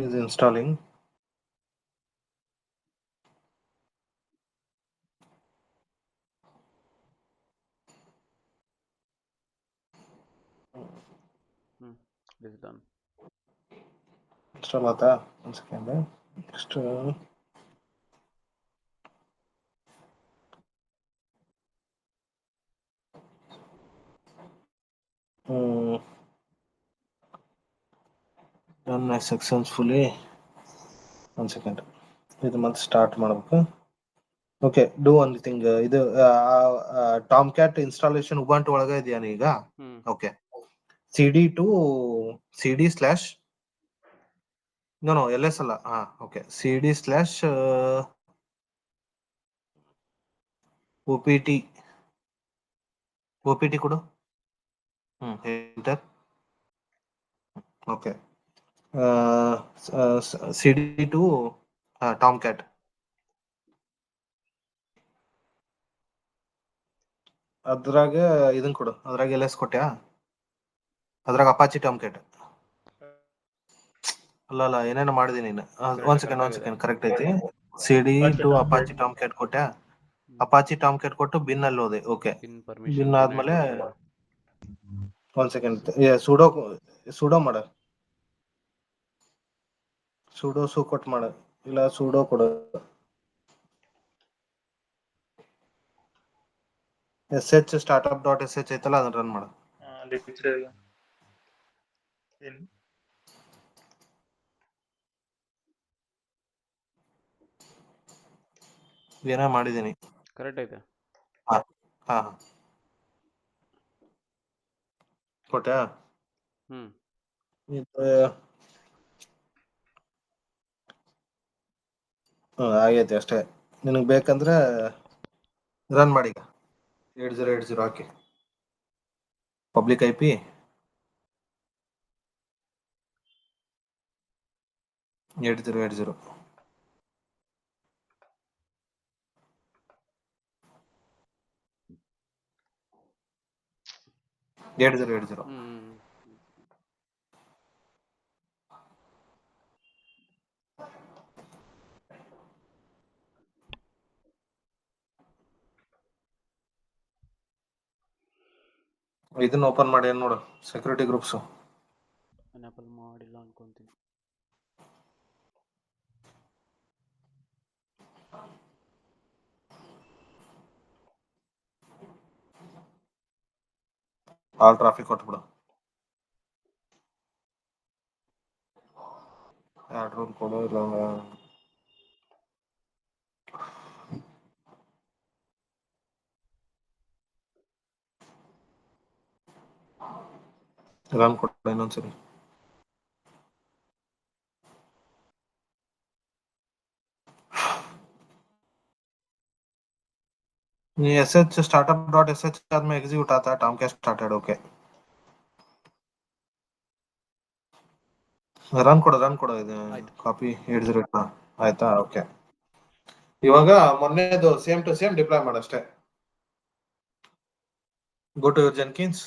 is installing. This is done. Install ಆತಾ? ಒಂದು ಸೆಕೆಂಡ್. Next run successfully. ಒಂದು ಸೆಕೆಂಡ್, ಇದು ಮತ್ತೆ ಸ್ಟಾರ್ಟ್ ಮಾಡ್ಬೇಕು. Okay, do one thing. ಇದು ಟಾಮ್ ಕ್ಯಾಟ್ ಇನ್ಸ್ಟಾಲೇಷನ್ ಉಬಾಂಟು ಒಳಗೆ ಇದೆಯಾ ಈಗ? Okay, CD to CD slash no LS ಅಲ್ಲ. ಓಕೆ, CD ಸ್ಲ್ಯಾಶ್ OPT ಕೊಡು. Enter. Okay, CD to Tomcat. ಅದ್ರಾಗ ಇದನ್ ಕೊಡು. ಅದ್ರಾಗ LS ಕೊಟ್ಯಾ? ಅದ್ರಾಗ ಅಪಾಚಿ ಟಾಮ್ ಕ್ಯಾಟ್ ಅಲ್ಲ, ಏನೇನೋ ಮಾಡಿದೀನಿ ನೀನು. ಒಂದ್ ಸೆಕೆಂಡ್ ಕರೆಕ್ಟ್ ಐತಿ. CD ಟು ಅಪಾಚಿ ಟಾಮ್ ಕ್ಯಾಟ್ ಕೊಟ್ಯಾ? ಅಪಾಚಿ ಟಾಮ್ ಕ್ಯಾಟ್ ಕೊಟ್ಟು ಬಿನ್ ಅಲ್ಲಿ ಹೋದೆ. ಓಕೆ, ಪಿನ್ ಪರ್ಮಿಷನ್ ಬಿನ್ ಆದ್ಮೇಲೆ ಒಂದ್ ಸೆಕೆಂಡ್ ಸುಡೋ ಮಾಡ. ಸುಡೋ ಕೊಟ್ಟು ಮಾಡ, ಇಲ್ಲ ಸುಡೋ ಕೊಡು. SH startup.sh ಐತಲ್ಲ, ಅದನ್ನ ರನ್ ಮಾಡು. ಏನೋ ಮಾಡಿದೀನಿ. ಕರೆಕ್ಟ್ ಐತೆ. ಹಾ ಕೊಟ್ಯಾ? ಆಗೈತಿ ಅಷ್ಟೇ. ನಿನಗೆ ಬೇಕಂದ್ರೆ ರನ್ ಮಾಡಿ. 8080 ಹಾಕಿ ಪಬ್ಲಿಕ್ IP 8080 8080. ಇದನ್ನ ಓಪನ್ ಮಾಡಿ ಏನ್ ನೋಡು ಸೆಕ್ಯೂರಿಟಿ ಗ್ರೂಪ್ಸ್. ಎನೇಬಲ್ ಮಾಡಿಲ್ಲ ಅನ್ಕೊಂತೀನಿ. ಆಲ್ ಟ್ರಾಫಿಕ್ ಕೊಟ್ಬಿಡು. ಆಡ್ ರೂಲ್ ಕೊಡು ಇಲ್ಲ ರನ್ ಕೊಡು ಇನ್ನೊಂದ್ಸರಿ. ನೀ SH startup.sh आदमें एग्जीक्यूट आता है टॉम क्या स्टार्टेड ओके ರನ್ ಕೊಡು ಇದು ಆಯ್ತು. ಕಾಪಿ ಹಿಡಿದಿರತ್ತ ಆಯ್ತಾ. ಓಕೆ ಇವಾಗ ಮೊನ್ನೆದು ಸೇಮ್ ಟು ಸೇಮ್ ಡಿಪ್ಲಾಯ್ ಮಾಡಷ್ಟೇ. Go to your Jenkins.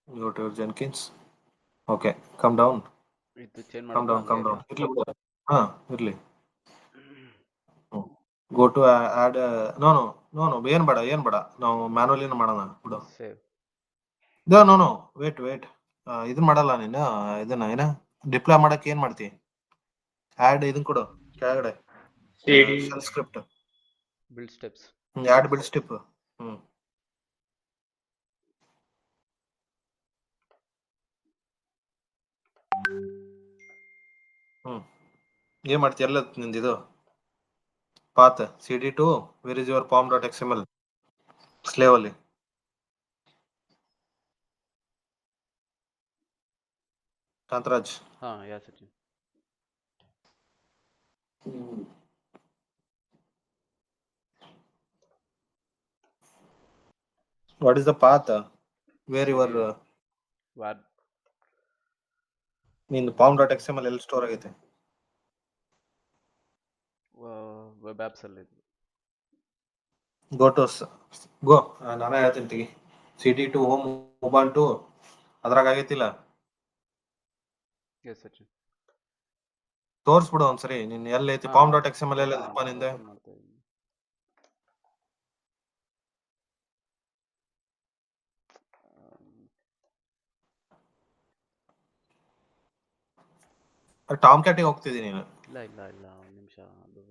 Go to your Jenkins. Okay, come down. ಇದು ಚೇಂಜ್ Come ಮಾಡೋದು down. ಹಂಗೆ ಇರ್ಲಾ? ಇರ್ಲಿ ಬಿಡು. ಹಾ ಇರ್ಲಿ. Go to add. No. ಏನ್ ಬೇಡ. ನಾವು ಮ್ಯಾನುವಲಿನ ಮಾಡೋಣ ಬಿಡು. ಸೇವ್. No wait. ಇದನ್ನ ಮಾಡಲ್ಲ ನೀನು. ಇದನ್ನ ಏನ ಡಿಪ್ಲಾಯ್ ಮಾಡಕ್ ಏನ್ ಮಾಡ್ತಿ? ಆಡ್ ಇದನ್ ಕೊಡು ಕೆಳಗಡೆ CD shell script. Build steps. Add build step. ಏನ್ ಮಾಡ್ತಿ ಎಲ್ಲ ನಿಂದಿದು path CD2 where is your pom.xml slave ಅಲ್ಲಿ. Kantaraj. Yeah Sachin. What is the path where your war ನಿಂದು pom.xml ಎಲ್ಲಿ ಸ್ಟೋರ್ ಆಗೈತೆ? ವೆಬ್ ಆಪ್ಸ್ ಅಲ್ಲಿ. ಗೋ ನಾನೇ ಹೇಳ್ತೀನಿ ತೆಗಿ. CD2 ಹೋಮ್ ಉಬುಂಟು ಅದ್ರಾಗ ಆಗೈತಿಲ್ಲ ಎಸ್ ಸಚಿನ್. ತೋರ್ಸ್ಬಿಡು ಒಂದ್ಸರಿ ನೀನ್ ಎಲ್ಲೈತಿ pom.xml ಎಲ್ಲ ಐತಪ್ಪ ನಿಂದೆ. ಮಾಡ್ತಾ ಇದ್ದೀನಿ. ಟಾಮ್ ಕ್ಯಾಟಿಗೆ ಹೋಗ್ತಿದ್ದೀನಿ ನೀನು. ಇಲ್ಲ ಒಂದು ನಿಮಿಷ. ಅದು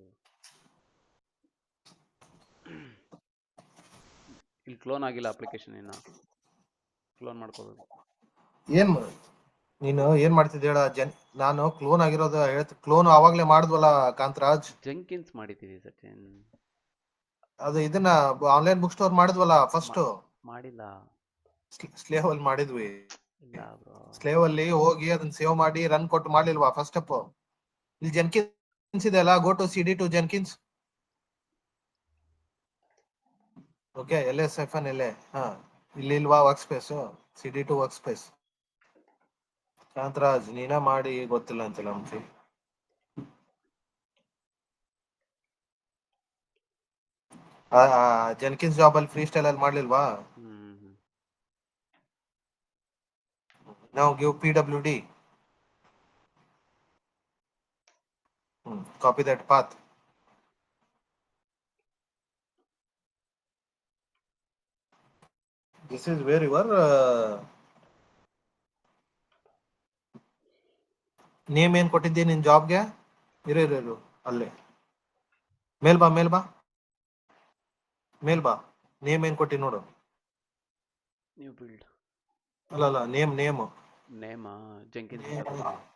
ಇಲ್ಲಿ ಕ್ಲೋನ್ ಆಗಿಲ್ಲ ಅಪ್ಲಿಕೇಶನ್. ಇನ್ನ ಕ್ಲೋನ್ ಮಾಡ್ಕೋಬೇಕು. ನೀನು ಏನ್ ಮಾಡ್ತಿದ್ದೆ ಹೇಳ? ನಾನು ಕ್ಲೋನ್ ಆಗಿರೋದು ಕ್ಲೋನ್ ಅವಾಗ್ಲೇ ಮಾಡಿದ್ವಲ್ಲ ಕಾಂತರಾಜ್. ಜೆಂಕಿನ್ಸ್ ಮಾಡಿದ್ದೀವಿ ಸಚಿನ್. ಅದು ಇದನ್ನ ಆನ್ಲೈನ್ ಬುಕ್ ಸ್ಟೋರ್ ಮಾಡಿದ್ವಲ್ಲ ಫಸ್ಟ್. ಮಾಡಿಲ್ಲ. ಸ್ಲೇವ್ ಅಲ್ಲಿ ಮಾಡಿದ್ವಿ. ಇಲ್ಲ ಬ್ರೋ. ಸ್ಲೇವ್ ಅಲ್ಲಿ ಹೋಗಿ ಅದನ್ನ ಸೇವ್ ಮಾಡಿ ರನ್ ಕೊಟ್ಟು ಮಾಡ್ಲಿಲ್ವಾ ಫಸ್ಟ್ ಸ್ಟೆಪ್? ಇಲ್ಲಿ ಜೆನ್ಕಿನ್ಸ್ ಇದೆ ಅಲ್ಲ, go to CD2 ಜೆನ್ಕಿನ್ಸ್. Okay LS-LA ಇಲ್ಲಿ ಇಲ್ವಾ work space? CD2 work space. Kantharaj ನೀನ ಮಾಡಿ ಗೊತ್ತಿಲ್ಲ ಅಂತಿಲ್ಲ ಮುಂಚೆ. ಜೆನ್ಕಿನ್ಸ್ ಜಾಬ್ ಅಲ್ಲಿ ಫ್ರೀ ಸ್ಟೈಲ್ ಅಲ್ಲಿ ಮಾಡ್ಲಿಲ್ವಾ? ನಾವು give PWD. Copy that path. This is where your name ಏನ್ ಕೊಟ್ಟಿದ್ದಿ ನಿನ್ ಜಾಬ್ಗೆ? ಇರು ಅಲ್ಲೇ ಮೇಲ್ ಬಾ. ನೇಮ್ ಏನ್ ಕೊಟ್ಟಿ ನೋಡು. New build. ಅಲ್ಲ ನೇಮ್ ಜೆಂಕಿನ್ಸ್ ಅಂತ ಕೊಟ್ಟಿದ್ದೀನಿ.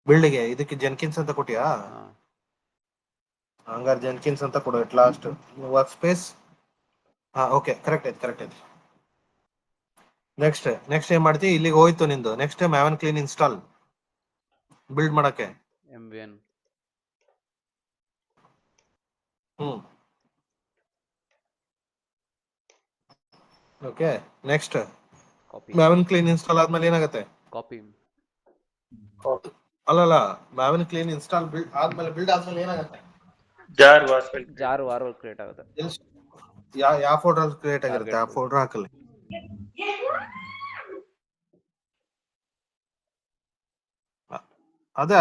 ಬಿಲ್ಡ್ಗೆ ಇದಕ್ಕೆ ಜೆನ್ಕಿನ್ಸ್ ಅಂತ ಕೊಟ್ಟಿಯಾ? ಹಂಗಾರೆ ಜೆನ್ಕಿನ್ಸ್ ಅಂತ ಕೊಡು at last. Workspace. Okay correct ಐತಿ. ನೆಕ್ಸ್ಟ್ ಏನ್ ಮಾಡ್ತಿ? ಇಲ್ಲಿಗೆ ಹೋಯ್ತು ನಿಂದು. Next Maven clean install build ಮಾಡಕ್ಕೆ. MVN. Okay next copy. Maven clean install ಆದ್ಮೇಲೆ ಏನಾಗುತ್ತೆ? ಕಾಪಿ. ಅಲ್ಲ ಮ್ಯಾವನ್ ಕ್ಲೀನ್ ಇನ್ಸ್ಟಾಲ್ ಬಿಲ್ಡ್ ಆದ್ಮೇಲೆ ಏನಾಗುತ್ತೆ? ಜಾರ್ ವಾರ್ ಕ್ರಿಯೇಟ್ ಆಗುತ್ತೆ. ಯಾವ ಫೋಲ್ಡರ್ ಕ್ರಿಯೇಟ್ ಆಗಿರುತ್ತೆ ಆ ಫೋಲ್ಡರ್ ಹಾಕಲಿ.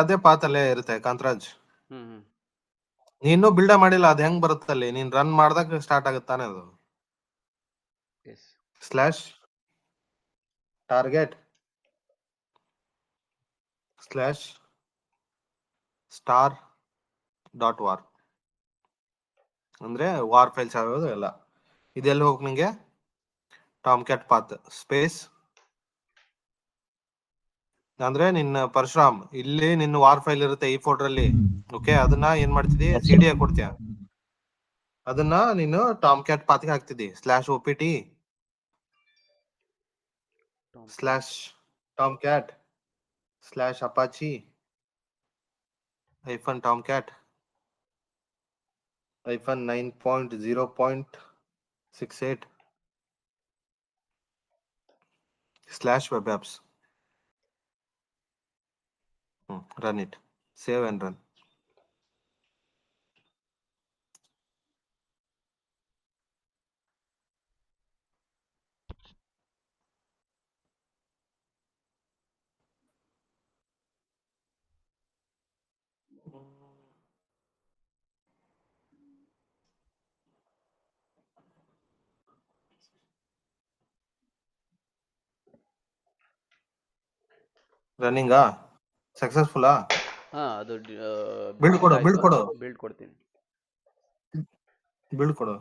ಅದೇ ಪಾತಲ್ಲೇ ಇರುತ್ತೆ ಕಾಂತರಾಜ್. ನೀನು ಬಿಲ್ಡ ಮಾಡಿಲ್ಲ, ಅದ್ ಹೆಂಗ್ ಬರುತ್ತಲ್ಲಿ? ನೀನ್ ರನ್ ಮಾಡ್ದಾಗ ಸ್ಟಾರ್ಟ್ ಆಗುತ್ತಾನೆ ಅದು. Yes. Slash target slash star dot war ಅಂದ್ರೆ ವಾರ್ ಫೈಲ್ಸ್ ಯಾವ್ಯಾವುದು ಎಲ್ಲ. ಇದೆಲ್ಲ ಹೋಗಿ ನಿಂಗೆ ಟಾಮ್ ಕ್ಯಾಟ್ ಪಾತ್ ಸ್ಪೇಸ್ ಅಂದ್ರೆ ನಿನ್ನ ಪರಶುರಾಮ್ ಇಲ್ಲಿ ನಿನ್ನ ವಾರ್ ಫೈಲ್ ಇರುತ್ತೆ ಈ ಫೋಲ್ಡರ್ ಅಲ್ಲಿ. ಓಕೆ, ಅದನ್ನ ಏನ್ ಮಾಡ್ತಿದಿ? ಸಿ ಡಿ ಕೊಡ್ತೀಯ, ಅದನ್ನ ನೀನು ಟಾಮ್ ಕ್ಯಾಟ್ ಪಾತ್ಗೆ ಹಾಕ್ತಿದ್ದಿ. Slash O P T slash Tomcat slash Apache hyphen Tomcat hyphen 9.0.68 slash web apps. Run it, save and run. ರನ್ನಿಂಗಾ ಸಕ್ಸಸ್ಫುಲ್ಲಾ? ಹಾ, ಅದು ಬಿಲ್ಡ್ ಕೊಡು, ಬಿಲ್ಡ್ ಕೊಡು, ಬಿಲ್ಡ್ ಕೊಡ್ತೀನಿ. ಬಿಲ್ಡ್ ಕೊಡು.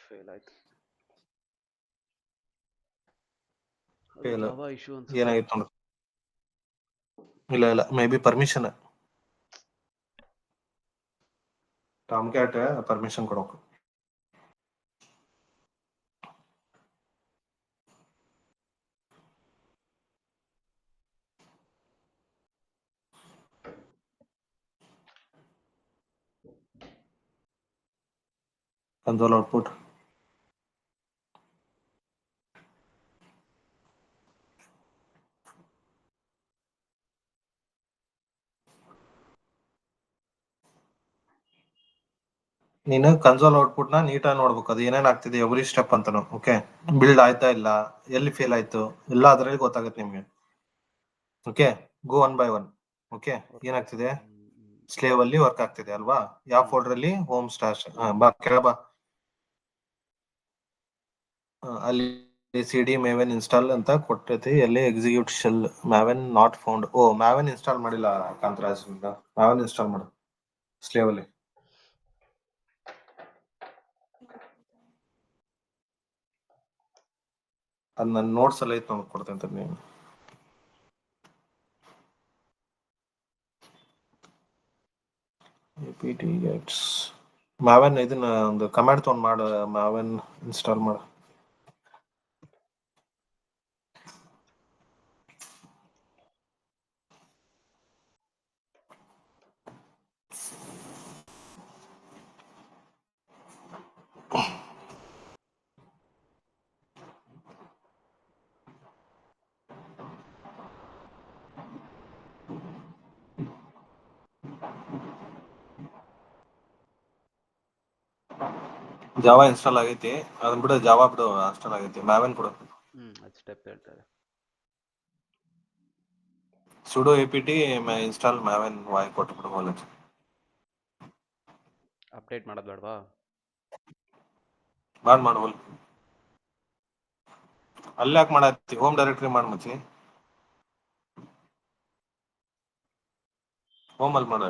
ಫೇಲ್ ಆಯ್ತು. ಇಲ್ಲ, ಜಾವಾ ಇಶ್ಯೂ ಅನ್ಸುತ್ತೆ. ಏನಾಗಿತ್ತು ನೋಡು. ಇಲ್ಲ maybe permission. Tomcat permission ಕೊಡೋಕು. ಕನ್ಸೋಲ್ ಔಟ್ಪುಟ್ ನೀನು ಕನ್ಸೋಲ್ ಔಟ್ಪುಟ್ ನ ನೀಟಾಗಿ ನೋಡ್ಬೇಕು, ಅದು ಏನೇನ್ ಆಗ್ತಿದೆ ಎವ್ರಿ ಸ್ಟೆಪ್ ಅಂತನು. ಓಕೆ, ಬಿಲ್ಡ್ ಆಯ್ತಾ ಇಲ್ಲ, ಎಲ್ಲಿ ಫೇಲ್ ಆಯ್ತು ಎಲ್ಲ ಅದರಲ್ಲಿ ಗೊತ್ತಾಗುತ್ತೆ ನಿಮ್ಗೆ. Okay, go one by one. Okay, ಏನಾಗ್ತಿದೆ? ಸ್ಲೇವ್ ಅಲ್ಲಿ ವರ್ಕ್ ಆಗ್ತಿದೆ ಅಲ್ವಾ? ಯಾವ ಫೋಲ್ಡರ್ ಅಲ್ಲಿ? Home slash. ಬಾ ಕೆಳ ಬಾ. ಅಲ್ಲಿ ಸಿ ಡಿ ಮ್ಯಾವೆನ್ ಇನ್ಸ್ಟಾಲ್ ಅಂತ ಕೊಟ್ಟೈತಿ. ಎಲ್ಲಿ execute shell Maven not found. Oh, Maven install ಮಾಡಿಲ್ಲ ಕಾಂತರಾಜ್. ಮ್ಯಾವೆನ್ ಇನ್ಸ್ಟಾಲ್ ಮಾಡು ಸ್ಲೇವ್ ಅಲ್ಲಿ. ಅದು ನನ್ನ ನೋಟ್ಸ್ ಎಲ್ಲ ಐತೆ, ನಮ್ಗೆ ಕೊಡ್ತೇನೆ ನೀವು. APT ಗೆಟ್ಸ್ ಮ್ಯಾವೆನ್ ಇದನ್ನ ಒಂದು ಕಮಾಂಡ್ ತೊಗೊಂಡು ಮಾಡು. ಮ್ಯಾವೆನ್ ಇನ್ಸ್ಟಾಲ್ ಮಾಡು. ಜಾವಾ ಇನ್ಸ್ಟಾಲ್ ಆಗೈತಿ, ಅದನ್ನ ಬಿಡು. ಜಾವಾ ಬಿಡು, ಇನ್ಸ್ಟಾಲ್ ಆಗೈತಿ. ಮ್ಯಾವೆನ್ ಕೊಡು. ಅದು ಸ್ಟೆಪ್ ಹೇಳ್ತಾರೆ. ಸುಡೋ APT ಇನ್ಸ್ಟಾಲ್ ಮ್ಯಾವೆನ್ ವಾಯ್ ಕೊಟ್ಬಿಡು. ಹೋಲ ಅಪ್ಡೇಟ್ ಮಾಡೋದು ಬೇಡವಾ? ಮಾಡು ಹೋಲ್. ಅಲ್ಲಿ ಯಾಕೆ ಮಾಡತ್ತಿ? ಹೋಮ್ ಡೈರೆಕ್ಟರಿ ಮಾಡಿ ಮಚ್ಚಿ. ಹೋಮ್ ಅಲ್ಲಿ ಮಾಡ.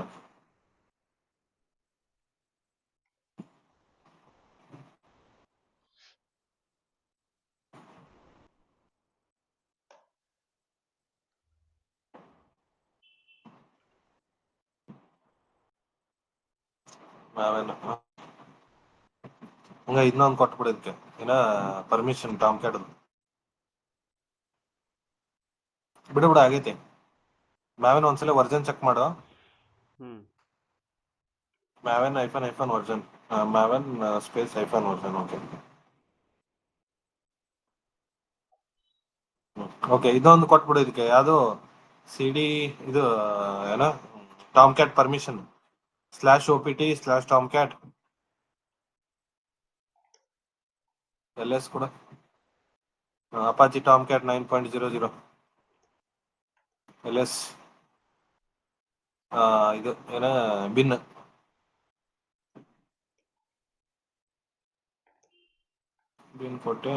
ಮ್ಯಾವೆನ್ ಹಂಗ ಇನ್ನೊಂದು ಕೊಟ್ಬಿಡೋದಕ್ಕೆ ಏನ ಪರ್ಮಿಷನ್ ಟಾಮ್ ಕ್ಯಾಟ್ ಬಿಡು ಆಗೈತಿ. ಮ್ಯಾವೆನ್ ಒಂದ್ಸಲ ವರ್ಜನ್ ಚೆಕ್ ಮಾಡು. Maven hyphen version, Maven space hyphen version. Okay, ಇದೊಂದು ಕೊಟ್ಬಿಡು ಇದಕ್ಕೆ. ಯಾವುದು? ಸಿ ಡಿ ಇದು ಏನ Tomcat permission slash OPT slash Tomcat LS ಕೂಡ. ಅಪಾಚಿ ಟಾಮ್ ಕ್ಯಾಟ್ 9.00 LS ಇದು ಏನ ಬಿನ್ ಕೊಟ್ಟು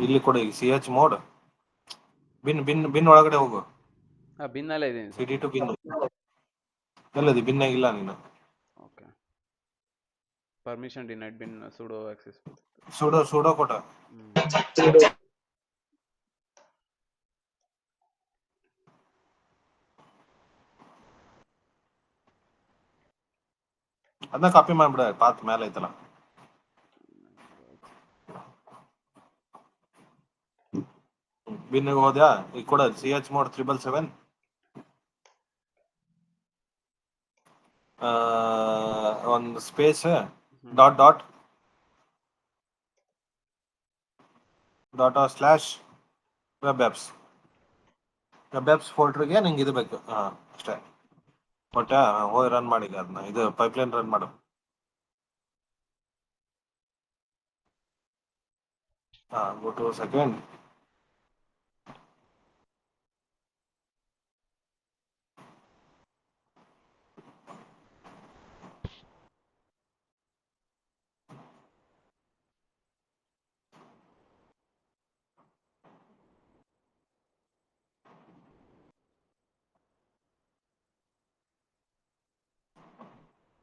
ಇಲ್ಲಿ ಕೊಡು ಈಗ CH ಮೋಡ್ ಬಿನ್ ಒಳಗಡೆ ಹೋಗು. ಬಿನ್ ಅಲ್ಲೇ ಇದೀನಿ ಸರ್. CD to ಬಿನ್ ಎಲ್ಲದಿ ಬಿನ್ನಾಗಿಲ್ಲ ನೀನು. Okay, permission denied bin sudo access. Sudo ಕೊಟ. ಅದನ್ನ ಕಾಪಿ ಮಾಡ್ಬಿಡ, ಪಾತ್ ಮೇಲೆ ಐತಲ್ಲ. ಬಿನ್ ಹೋದ್ಯಾ? ಈಗ ಕೊಡ CH ಮೋಡ್ 777. ಒಂದು space dot slash web apps ಫೋಲ್ಡರ್ಗೆ ನಿಂಗೆ ಇದು ಬೇಕು. ಅಷ್ಟೇ ಕೊಟ್ಟ. ಹೋಗಿ ರನ್ ಮಾಡಿ ಅದನ್ನ. ಇದು ಪೈಪ್ಲೈನ್ ರನ್ ಮಾಡು. Go to second.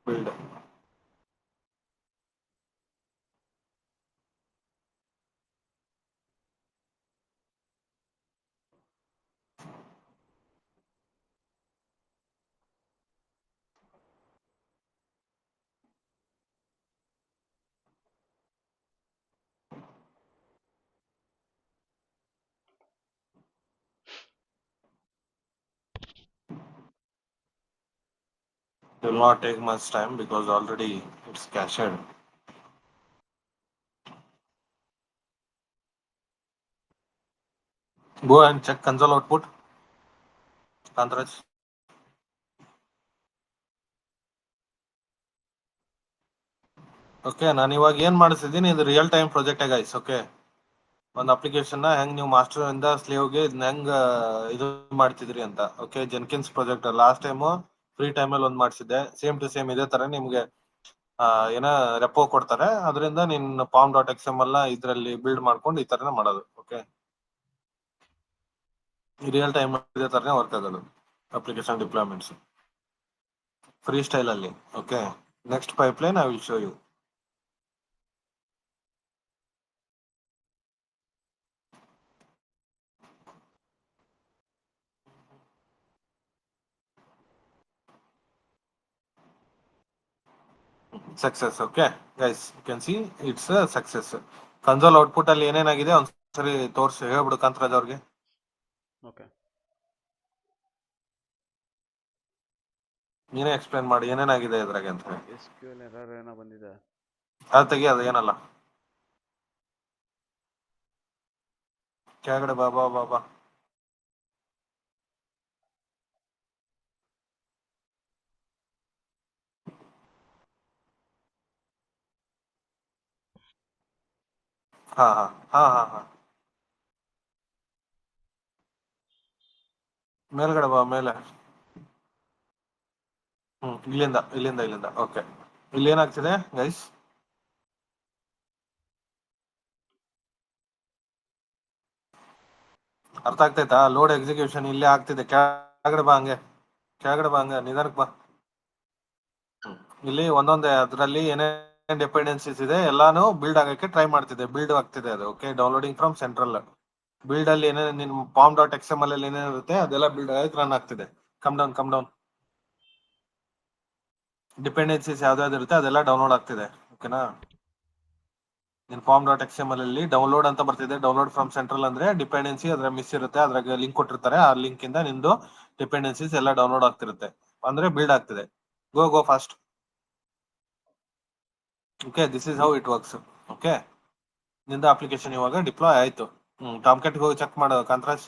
Build will not take much time because already it's cached. Go and check console output. Kantraj. Okay, ನಾನು ಇವಾಗ ಏನ್ ಮಾಡಿಸಿದ್ದೀನಿ, ಇದು real time project guys. Okay, ಒಂದು ಅಪ್ಲಿಕೇಶನ್ ಹೆಂಗ್ ನೀವು ಮಾಸ್ಟರ್ ಇಂದ ಸ್ಲೇವ್ಗೆ ಇದನ್ನ ಹೆಂಗ್ ಇದು ಮಾಡ್ತಿದ್ರಿ ಅಂತ. Okay, Jenkins project last time free ಟೈಮಲ್ಲಿ ಒಂದು ಮಾಡಿಸಿದ್ದೆ. ಸೇಮ್ ಟು ಸೇಮ್ ಇದೇ ತರ ನಿಮ್ಗೆ ಏನ ರೆಪೋ ಕೊಡ್ತಾರೆ, ಅದರಿಂದ ನಿನ್ನ pom.xml ಇದ್ರಲ್ಲಿ ಬಿಲ್ಡ್ ಮಾಡ್ಕೊಂಡು ಈ ತರನೇ ಮಾಡೋದು. ಓಕೆ, ರಿಯಲ್ ಟೈಮ್ ಇದೇ ತರನೇ ವರ್ಕ್ ಆಗೋದು ಅಪ್ಲಿಕೇಶನ್ ಡಿಪ್ಲಾಯ್ಮೆಂಟ್ಸ್ ಫ್ರೀ ಸ್ಟೈಲ್ ಅಲ್ಲಿ. Okay, next pipeline I will show you. Success. Okay guys, you can see it's success. Console output ಅಲ್ಲಿ ಏನೇನಾಗಿದೆ ಒಂದ್ಸರಿ ತೋರಿಸಿ ಹೇಳ್ಬಿಡು ಕಾಂತರಾಜ್ ಅವ್ರಿಗೆ. ಓಕೆ, ನೀನೇ ಎಕ್ಸ್ಪ್ಲೇನ್ ಮಾಡಿ ಏನೇನಾಗಿದೆ ಇದ್ರಾಗೆ ಅಂತ ಹೇಳಿ. SQL ಎರರ್ ಏನೋ ಬಂದಿದೆ. ಅದು ತೆಗಿ, ಅದು ಏನಲ್ಲ. ಕೆಳಗಡೆ ಬಾಬಾ ಹಾ ಮೇಲ್ಗಡೆ ಬಾ, ಮೇಲೆ. ಇಲ್ಲಿಂದ. ಓಕೆ, ಇಲ್ಲಿ ಏನಾಗ್ತಿದೆ ಗೈಸ್? ಅರ್ಥ ಆಗ್ತೈತಾ? ಲೋಡ್ ಎಕ್ಸಿಕ್ಯೂಷನ್ ಇಲ್ಲೇ ಆಗ್ತಿದೆ. ಕೆಳಗಡೆ ಬಾ ಹಂಗೆ ನಿಧಾನಕ್ಕೆ ಬಾ. ಇಲ್ಲಿ ಒಂದೊಂದೇ ಅದರಲ್ಲಿ ಏನೇನ್ ಡಿಪೆಂಡೆನ್ಸೀಸ್ ಇದೆ ಎಲ್ಲಾನು ಬಿಲ್ಡ್ ಆಗಕ್ಕೆ ಟ್ರೈ ಮಾಡ್ತಿದೆ. ಬಿಲ್ಡ್ ಆಗ್ತಿದೆ ಅದು. Okay, downloading from central. Build ಅಲ್ಲಿ ಏನೇನು ನಿನ್ pom.xml ಅಲ್ಲಿ ಏನೇನಿರುತ್ತೆ ಅದೆಲ್ಲ ಬಿಲ್ಡ್ ಆಗಕ್ಕೆ ರನ್ ಆಗ್ತಿದೆ. Come down. ಡಿಪೆಂಡೆನ್ಸೀಸ್ ಯಾವ್ದಾವ್ದು ಇರುತ್ತೆ ಅದೆಲ್ಲ ಡೌನ್ಲೋಡ್ ಆಗ್ತಿದೆ. ಓಕೆನಾ? ನಿನ್ pom.xml ಅಲ್ಲಿ ಡೌನ್ಲೋಡ್ ಅಂತ ಬರ್ತಿದೆ. ಡೌನ್ಲೋಡ್ ಫ್ರಮ್ ಸೆಂಟ್ರಲ್ ಅಂದ್ರೆ ಡಿಪೆಂಡೆನ್ಸಿ ಅದ್ರ ಮಿಸ್ ಇರುತ್ತೆ, ಅದ್ರಾಗ ಲಿಂಕ್ ಕೊಟ್ಟಿರ್ತಾರೆ. ಆ ಲಿಂಕ್ ಇಂದ ನಿಂದು ಡಿಪೆಂಡೆನ್ಸೀಸ್ ಎಲ್ಲ ಡೌನ್ಲೋಡ್ ಆಗ್ತಿರುತ್ತೆ, ಅಂದ್ರೆ ಬಿಲ್ಡ್ ಆಗ್ತಿದೆ. ಗೋ fast. Okay, this is how it works. Okay, ನಿಂದ ಅಪ್ಲಿಕೇಶನ್ ಇವಾಗ ಡಿಪ್ಲಾಯ್ ಆಯ್ತು. ಟಾಮ್ಕೆಟ್ಗೆ ಹೋಗಿ ಚೆಕ್ ಮಾಡು ಕಾಂತರಾಜ್.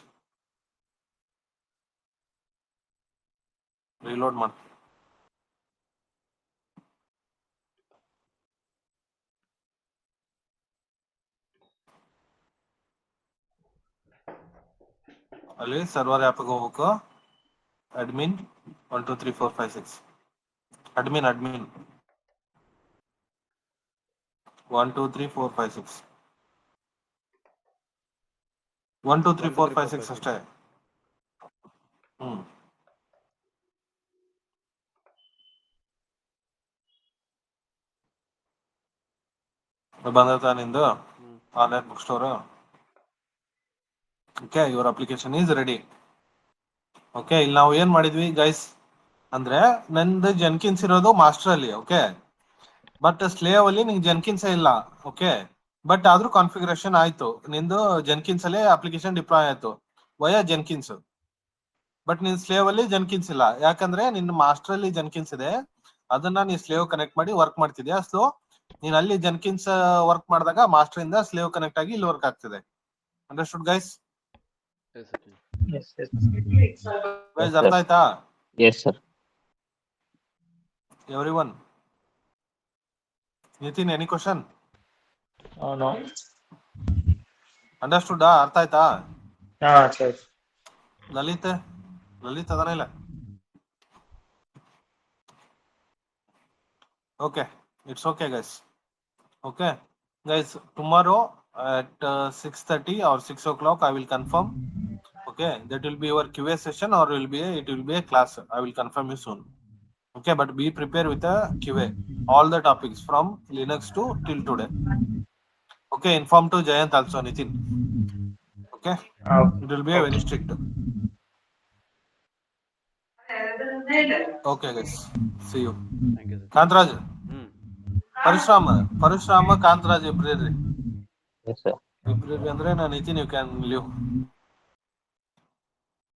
ರೀಲೋಡ್ ಮಾಡು. ಅಲ್ಲಿ ಸರ್ವರ್ ಆ್ಯಪ್ಗೆ ಹೋಗ್ಬೇಕು. ಅಡ್ಮಿನ್ 1 2 3 4 5 6. Admin. 1 2 3 4 5 6. 1 2 3 4 5 6 ಅಷ್ಟೇ. ಬಂದತಾ ನಿಂದು online book store. Okay, your application is ready. Okay, ಇಲ್ಲಿ ನಾವು ಏನ್ ಮಾಡಿದ್ವಿ ಗೈಸ್ ಅಂದ್ರೆ, ನಂದು ಜೆನ್ಕಿನ್ಸ್ ಇರೋದು ಮಾಸ್ಟರ್ ಅಲ್ಲಿ. ಓಕೆ, ಬಟ್ ಸ್ಲೇವ್ ಅಲ್ಲಿ ನಿಂಗೆ ಜೆನ್ಕಿನ್ಸ್ ಇಲ್ಲ. ಓಕೆ, ಬಟ್ ಆದ್ರೂ ಕಾನ್ಫಿಗರೇಷನ್ ಆಯ್ತು. ನಿಂದು ಜೆನ್ಕಿನ್ಸ್ ಅಲ್ಲಿ ಅಪ್ಲಿಕೇಶನ್ ಡಿಪ್ಲಾಯ್ ಆಯ್ತು ವಯಾ ಜೆನ್ಕಿನ್ಸ್. ಬಟ್ ನಿನ್ ಸ್ಲೇವ್ ಅಲ್ಲಿ ಜೆನ್ಕಿನ್ಸ್ ಇಲ್ಲ. ಯಾಕಂದ್ರೆ ನಿನ್ನ ಮಾಸ್ಟರ್ ಅಲ್ಲಿ ಜೆನ್ಕಿನ್ಸ್ ಇದೆ, ಅದನ್ನ ನೀ ಸ್ಲೇವ್ ಕನೆಕ್ಟ್ ಮಾಡಿ ವರ್ಕ್ ಮಾಡ್ತಿದ್ಯಾ. ಸೊ ನೀನ್ ಅಲ್ಲಿ ಜೆನ್ಕಿನ್ಸ್ ವರ್ಕ್ ಮಾಡಿದಾಗ ಮಾಸ್ಟರ್ ಇಂದ ಸ್ಲೇವ್ ಕನೆಕ್ಟ್ ಆಗಿ ಇಲ್ಲಿ ವರ್ಕ್ ಆಗ್ತಿದೆ. Understood guys? ಗೈಸ್ ಅರ್ಥ ಆಯ್ತಾ? Yes, sir. Everyone? Nitin, any question? No. Understood? ಅರ್ಥ ಆಯ್ತಾ? ಸರಿ. ಲಲಿತ್ ಅದರ ಇಲ್ಲ? Okay, it's okay guys. Okay guys, tomorrow at 6:30 or 6 o'clock I will confirm. Okay, that will be your QA session or it will be a class. I will confirm you soon. Okay, but be prepared with a QA, all the topics from Linux to till today. Okay, inform to Jayant also, Nitin. Okay, it will be a very strict. Okay guys, see you. Thank you, sir. Kantraj, Parashrama, Kantraj, April. Yes, sir. April andre na Nitin, you can leave.